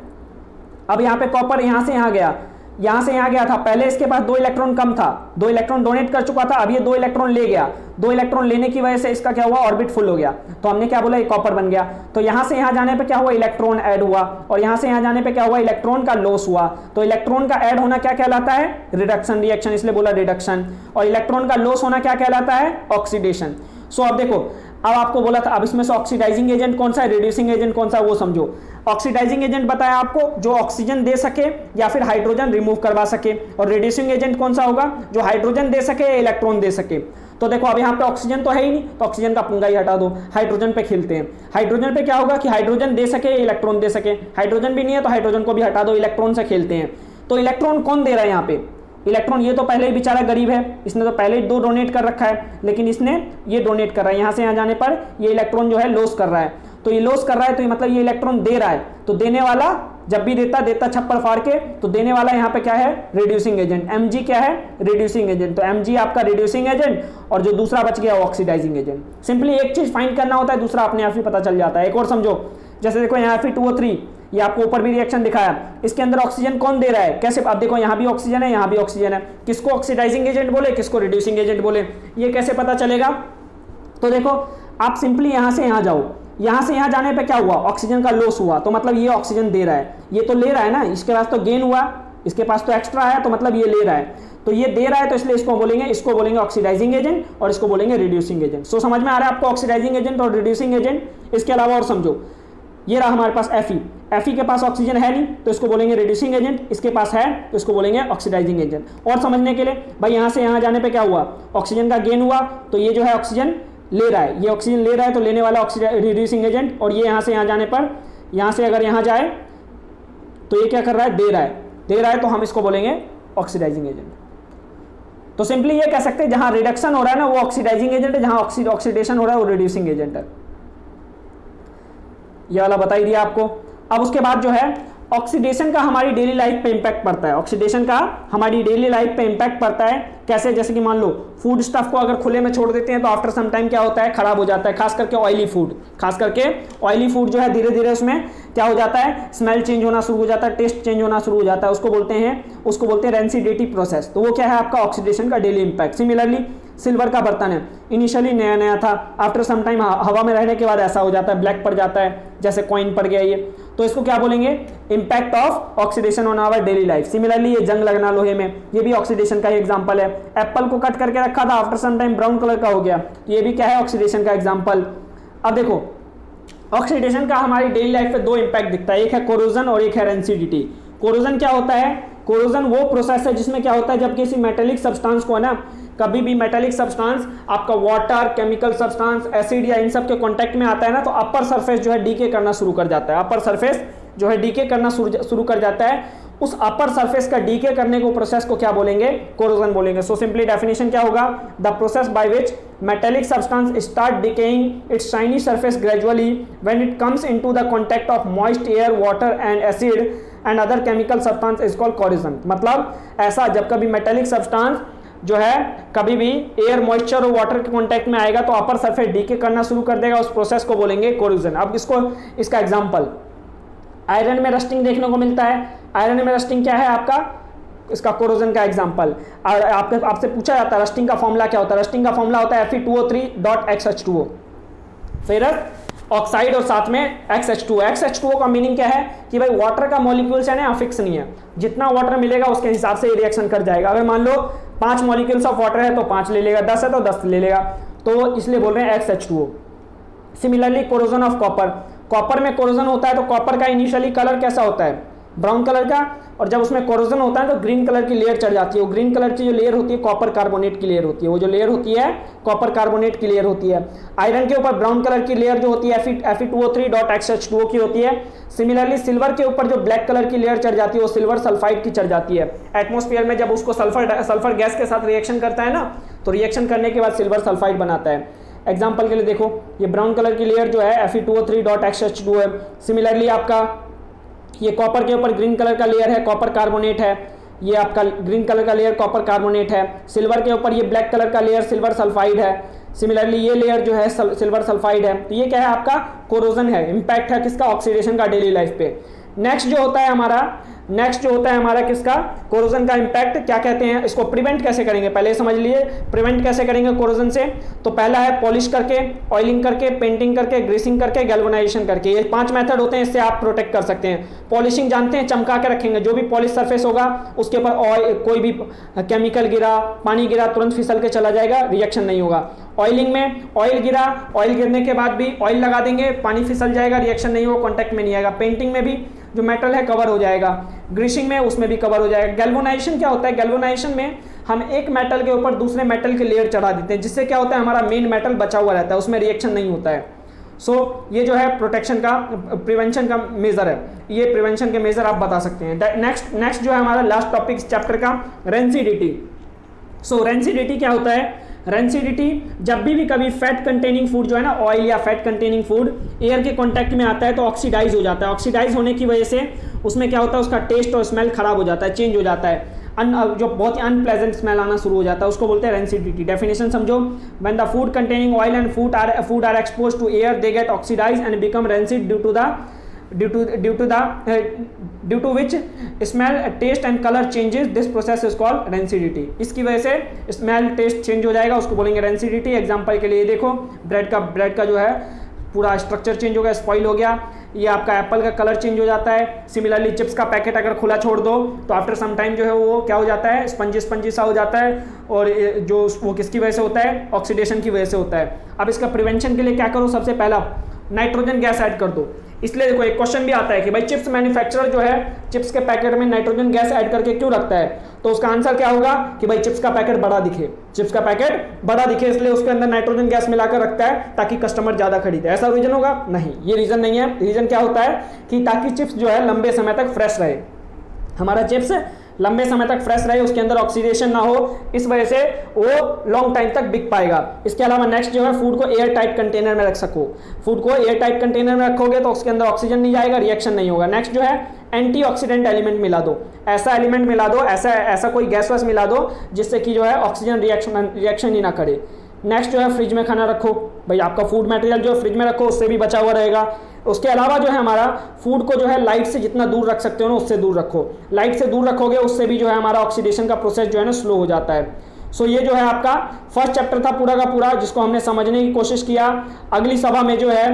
अब यहाँ पे कॉपर यहाँ से यहाँ गया, यहाँ से यहाँ गया था, पहले इसके पास 2 इलेक्ट्रॉन कम था, 2 इलेक्ट्रॉन डोनेट कर चुका था, अब ये 2 इलेक्ट्रॉन ले गया, 2 इलेक्ट्रॉन लेने की वजह से इसका क्या हुआ, ऑर्बिट फुल हो गया, तो हमने क्या बोला, ये कॉपर बन गया। तो यहाँ से यहाँ जाने पे क्या हुआ, इलेक्ट्रॉन ऐड हुआ, और यहाँ से यहाँ जाने पे क्या हुआ, इलेक्ट्रॉन का लॉस हुआ। तो इलेक्ट्रॉन का ऐड होना क्या कहलाता है, रिडक्शन रिएक्शन, इसलिए बोला रिडक्शन। और इलेक्ट्रॉन का लॉस होना क्या कहलाता है, ऑक्सीडेशन। सो अब देखो, अब आपको बोला था, अब इसमें से ऑक्सीडाइजिंग एजेंट कौन सा है, रिड्यूसिंग एजेंट कौन सा है, वो समझो। ऑक्सीडाइजिंग एजेंट बताया आपको जो ऑक्सीजन दे सके या फिर हाइड्रोजन रिमूव करवा सके, और रिड्यूसिंग एजेंट कौन सा होगा, जो हाइड्रोजन दे सके या इलेक्ट्रॉन दे सके। तो देखो अब यहाँ पे ऑक्सीजन तो है ही नहीं, तो ऑक्सीजन का पंगा ही हटा दो, हाइड्रोजन पे खेलते हैं। हाइड्रोजन पे क्या होगा कि हाइड्रोजन दे सके या इलेक्ट्रॉन दे सके, हाइड्रोजन भी नहीं है तो हाइड्रोजन को भी हटा दो, इलेक्ट्रॉन से खेलते हैं। तो इलेक्ट्रॉन कौन दे रहा है यहाँ पे, इलेक्ट्रॉन, ये तो पहले ही बेचारा गरीब है, इसने तो पहले ही 2 डोनेट कर रखा है, लेकिन इसने ये डोनेट कर रहा है, यहाँ से यहाँ जाने पर ये इलेक्ट्रॉन जो है लॉस कर रहा है। तो ये लॉस कर रहा है तो ये मतलब ये इलेक्ट्रॉन दे रहा है, तो देने वाला जब भी देता छप्पर फाड़ के, तो देने वाला यहाँ पे क्या है, रिड्यूसिंग एजेंट। Mg क्या है, रिड्यूसिंग एजेंट। तो Mg आपका रिड्यूसिंग एजेंट और जो दूसरा बच गया ऑक्सीडाइजिंग एजेंट। सिंपली एक चीज फाइंड करना होता है, दूसरा अपने आप ही पता चल जाता है। एक और समझो, जैसे देखो यहाँ Fe2O3, ये आपको ऊपर भी रिएक्शन दिखाया, इसके अंदर ऑक्सीजन कौन दे रहा है, कैसे, अब देखो यहाँ भी ऑक्सीजन है, यहाँ भी ऑक्सीजन है, किसको ऑक्सीडाइजिंग एजेंट बोले, किसको रिड्यूसिंग एजेंट बोले, ये कैसे पता चलेगा। तो देखो आप सिंपली यहाँ से यहाँ जाओ, यहाँ से यहाँ जाने पे क्या हुआ, ऑक्सीजन का लॉस हुआ, तो मतलब ये ऑक्सीजन दे रहा है, ये तो ले रहा है ना, इसके पास तो गेन हुआ, इसके पास तो एक्स्ट्रा है, तो मतलब ये ले रहा है, तो ये दे रहा है, तो इसलिए इसको बोलेंगे ऑक्सीडाइजिंग एजेंट और इसको बोलेंगे रिड्यूसिंग एजेंट। सो समझ में आ रहा है आपको ऑक्सीडाइजिंग एजेंट और रिड्यूसिंग एजेंट। इसके अलावा और समझो, ये रहा हमारे पास Fe के पास ऑक्सीजन है नहीं तो इसको बोलेंगे रिड्यूसिंग एजेंट, इसके पास है तो इसको बोलेंगे ऑक्सीडाइजिंग एजेंट। और समझने के लिए भाई यहाँ से यहाँ जाने पे क्या हुआ, ऑक्सीजन का गेन हुआ, तो ये जो है ऑक्सीजन ले रहा है, ये ऑक्सीजन ले रहा है तो लेने वाला रिड्यूसिंग एजेंट, और ये यहाँ से यहाँ जाने पर, यहाँ से अगर यहाँ जाए तो ये क्या कर रहा है, दे रहा है, तो हम इसको बोलेंगे ऑक्सीडाइजिंग एजेंट। तो सिंपली ये कह सकते हैं जहां रिडक्शन हो रहा है ना वो ऑक्सीडाइजिंग एजेंट है, जहां ऑक्सीडेशन हो रहा है वो रिड्यूसिंग एजेंट है। ये वाला बता ही दिया आपको। अब उसके बाद जो है ऑक्सीडेशन का हमारी डेली लाइफ पे इंपैक्ट पड़ता है। ऑक्सीडेशन का हमारी डेली लाइफ पे इंपैक्ट पड़ता है कैसे, जैसे कि मान लो फूड स्टफ को अगर खुले में छोड़ देते हैं तो आफ्टर सम टाइम क्या होता है, खराब हो जाता है। खास करके ऑयली फूड, खास करके ऑयली फूड जो है धीरे धीरे उसमें क्या हो जाता है, स्मेल चेंज होना शुरू हो जाता है, टेस्ट चेंज होना शुरू हो जाता है। उसको बोलते हैं रेंसिडिटी प्रोसेस। तो वो क्या है आपका ऑक्सीडेशन का डेली इंपैक्ट। सिमिलरली सिल्वर का बर्तन है, इनिशियली नया नया था, आफ्टर सम टाइम हवा में रहने के बाद ऐसा हो जाता है, ब्लैक पड़ जाता है, जैसे कॉइन पड़ गया ये, तो इसको क्या बोलेंगे, impact of oxidation on our daily life. Similarly ये जंग लगना लोहे में, ये भी ऑक्सीडेशन का ही एग्जांपल है। एप्पल को कट करके रखा था, after some time brown colour का हो गया, तो ये भी क्या है, ऑक्सीडेशन का एग्जांपल। अब देखो ऑक्सीडेशन का हमारी डेली लाइफ पे दो इंपैक्ट दिखता है, एक है कोरोजन और एक है रेंसिडिटी। कोरोजन क्या होता है, कोरोजन वो प्रोसेस है जिसमें क्या होता है, जब किसी मेटेलिक सब्सटेंस को है ना, कभी भी मेटेलिक सब्सटेंस आपका वाटर, केमिकल सब्सटेंस, एसिड या इन सब के कांटेक्ट में आता है ना, तो अपर सरफेस जो है डीके करना शुरू कर जाता है। अपर सरफेस जो है डीके करना शुरू कर जाता है। उस अपर सरफेस का डीके करने को प्रोसेस को क्या बोलेंगे, कोरोजन बोलेंगे। सो सिंपली डेफिनेशन क्या होगा, the process by which metallic substance start decaying it's shiny surface gradually when it comes into the contact of moist air, water and acid and other chemical substance is called corrosion. मतलब ऐसा जब कभी metallic substance जो है कभी भी air, moisture और water के कांटेक्ट में आएगा तो अपर सरफेस डीके करना शुरू कर देगा, उस प्रोसेस को बोलेंगे कोरोजन। अब इसका एग्जांपल आयरन में रस्टिंग देखने को मिलता है। आयरन में रस्टिंग क्या है आपका, इसका कोरोजन का एग्जांपल। और आपसे पूछा जाता है रस्टिंग का फॉर्मूला क्या होता है, रस्टिंग का फॉर्मूला होता है Fe2O3.XH2O, फेरस ऑक्साइड और साथ में XH2O। XH2O का मीनिंग क्या है कि भाई वाटर का मॉलिक्यूल्स है ना फिक्स नहीं है, जितना वाटर मिलेगा उसके हिसाब से रिएक्शन कर जाएगा। अगर मान लो 5 मॉलिक्यूल्स ऑफ वाटर है तो 5 ले लेगा, 10 है तो 10 ले लेगा, तो इसलिए बोल रहे हैं XH2O। Similarly corrosion of copper, copper में कोरोजन होता है तो कॉपर का इनिशियली कलर कैसा होता है, ब्राउन कलर का, और जब उसमें कोरोजन होता है तो ग्रीन कलर की लेयर चढ़ जाती है। वो ग्रीन कलर की जो लेयर होती है कॉपर कार्बोनेट की लेयर होती है, वो जो लेयर होती है कॉपर कार्बोनेट की लेयर होती है। आयरन के ऊपर ब्राउन कलर की लेयर जो होती है Fe2O3.XH2O की होती है। सिमिलरली सिल्वर के ऊपर जो ब्लैक कलर की लेयर चढ़ जाती है वो सिल्वर सल्फाइड की चढ़ जाती है। एटमॉस्फेयर में जब उसको सल्फर गैस के साथ रिएक्शन करता है ना, तो रिएक्शन करने के बाद सिल्वर सल्फाइड बनाता है। एग्जाम्पल के लिए देखो, ये ब्राउन कलर की लेयर जो है Fe2O3.XH2O है। सिमिलरली आपका ये कॉपर के ऊपर ग्रीन कलर का लेयर है, कॉपर कार्बोनेट है, ये आपका ग्रीन कलर का लेयर कॉपर कार्बोनेट है। सिल्वर के ऊपर ये ब्लैक कलर का लेयर सिल्वर सल्फाइड है। सिमिलरली ये लेयर जो है सिल्वर सल्फाइड है। तो ये क्या है आपका कोरोजन है, इंपैक्ट है किसका, ऑक्सीडेशन का डेली लाइफ पे। नेक्स्ट जो होता है हमारा किसका, कोरोजन का इंपैक्ट क्या कहते हैं, इसको प्रिवेंट कैसे करेंगे, पहले समझ लिए प्रिवेंट कैसे करेंगे कोरोजन से। तो पहला है पॉलिश करके, ऑयलिंग करके, पेंटिंग करके, ग्रीसिंग करके, गैल्वेनाइजेशन करके। ये 5 मेथड होते हैं, इससे आप प्रोटेक्ट कर सकते हैं। पॉलिशिंग जानते हैं, चमका के रखेंगे, जो भी पॉलिश सरफेस होगा उसके ऊपर ऑयल, कोई भी केमिकल गिरा, पानी गिरा, तुरंत फिसल के चला जाएगा, रिएक्शन नहीं होगा। ऑयलिंग में ऑयल गिरा, ऑयल गिरने के बाद भी ऑयल लगा देंगे, पानी फिसल जाएगा, रिएक्शन नहीं होगा, कॉन्टैक्ट में नहीं आएगा। पेंटिंग में भी जो मेटल है कवर हो जाएगा, ग्रीसिंग में उसमें भी कवर हो जाएगा। गैल्वेनाइजेशन क्या होता है, गैल्वेनाइजेशन में हम एक मेटल के ऊपर दूसरे मेटल के लेयर चढ़ा देते हैं, जिससे क्या होता है हमारा मेन मेटल बचा हुआ रहता है, उसमें रिएक्शन नहीं होता है। सो ये जो है प्रोटेक्शन का, प्रिवेंशन का मेजर है, ये प्रिवेंशन के मेजर आप बता सकते हैं। नेक्स्ट जो है हमारा लास्ट टॉपिक इस चैप्टर का, रेंसिडिटी। सो रेंसिडिटी क्या होता है, रेंसिडिटी जब भी कभी फैट कंटेनिंग फूड जो है ना, ऑयल या फैट कंटेनिंग फूड एयर के कांटेक्ट में आता है तो ऑक्सीडाइज हो जाता है। ऑक्सीडाइज होने की वजह से उसमें क्या होता है, उसका टेस्ट और स्मेल खराब हो जाता है, चेंज हो जाता है, जो बहुत ही अनप्लेजेंट स्मेल आना शुरू हो जाता है, उसको बोलते हैं रेंसिडिटी। डेफिनेशन समझो, when the food containing oil and food are exposed to air they get oxidise and become rancid due to which smell, taste and color changes. This process is called rancidity. इसकी वजह से smell, taste change हो जाएगा, उसको बोलेंगे rancidity. Example के लिए देखो, ब्रेड का जो है पूरा स्ट्रक्चर चेंज हो गया, स्पॉइल हो गया। ये आपका एप्पल का कलर चेंज हो जाता है। सिमिलरली चिप्स का पैकेट अगर खुला छोड़ दो तो आफ्टर सम टाइम जो है वो क्या हो जाता है, स्पंजी सा हो जाता है, और जो वो किसकी वजह से होता है, ऑक्सीडेशन की वजह से होता है। अब इसका प्रिवेंशन के लिए क्या करो, सबसे पहला नाइट्रोजन गैस ऐड कर दो। इसलिए देखो एक क्वेश्चन भी आता है कि भाई चिप्स मैन्युफैक्चरर जो है चिप्स के पैकेट में नाइट्रोजन गैस ऐड करके क्यों रखता है, तो उसका आंसर क्या होगा कि भाई चिप्स का पैकेट बड़ा दिखे, चिप्स का पैकेट बड़ा दिखे इसलिए उसके अंदर नाइट्रोजन गैस मिलाकर रखता है ताकि कस्टमर ज्यादा खरीदे। ऐसा रीजन होगा? नहीं, ये रीजन नहीं है। रीजन क्या होता है कि ताकि चिप्स जो है लंबे समय तक फ्रेश रहे, हमारा चिप्स लंबे समय तक फ्रेश रहे, उसके अंदर ऑक्सीडेशन ना हो, इस वजह से वो लॉन्ग टाइम तक बिक पाएगा। इसके अलावा नेक्स्ट जो है फूड को एयर टाइट कंटेनर में रख सको। फूड को एयर टाइट कंटेनर में रखोगे तो उसके अंदर ऑक्सीजन नहीं जाएगा, रिएक्शन नहीं होगा। नेक्स्ट जो है एंटीऑक्सीडेंट एलिमेंट मिला दो, ऐसा एलिमेंट मिला दो, ऐसा कोई गैस वैस मिला दो जिससे कि जो है ऑक्सीजन रिएक्शन ही ना करे। नेक्स्ट जो है फ्रिज में खाना रखो, भाई आपका फूड मटेरियल जो है फ्रिज में रखो, उससे भी बचा हुआ रहेगा। उसके अलावा जो है हमारा फूड को जो है लाइट से जितना दूर रख सकते हो ना उससे दूर रखो, लाइट से दूर रखोगे उससे भी जो है हमारा ऑक्सीडेशन का प्रोसेस जो है ना स्लो हो जाता है। सो ये जो है आपका फर्स्ट चैप्टर था पूरा का पूरा, जिसको हमने समझने की कोशिश किया। अगली सभा में जो है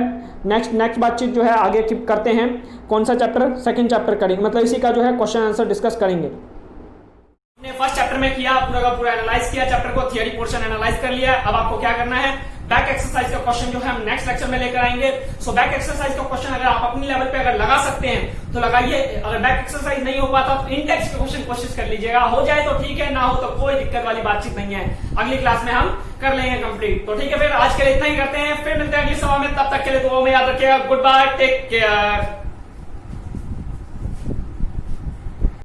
नेक्स्ट बातचीत जो है आगे करते हैं। कौन सा चैप्टर? सेकंड चैप्टर करेंगे, मतलब इसी का जो है क्वेश्चन आंसर डिस्कस करेंगे।
हमने फर्स्ट चैप्टर में किया, पूरा का पूरा एनालाइज किया, चैप्टर को थियरी पोर्शन एनालाइज कर लिया। अब आपको क्या करना है, बैक एक्सरसाइज का क्वेश्चन जो है हम नेक्स्ट लेक्चर में लेकर आएंगे। सो बैक एक्सरसाइज का क्वेश्चन अगर आप अपनी लेवल पे अगर लगा सकते हैं तो लगाइए, अगर बैक एक्सरसाइज नहीं हो पाता तो इंडेक्स के क्वेश्चन कोशिश कर लीजिएगा, हो जाए तो ठीक है, ना हो तो कोई दिक्कत वाली बातचीत नहीं है, अगली क्लास में हम कर लेंगे कंप्लीट। तो ठीक है, फिर आज के लिए इतना ही करते हैं, फिर मिलते हैं अगली सभा में, तब तक के लिए दुआ में याद रखिएगा। Good bye, take care.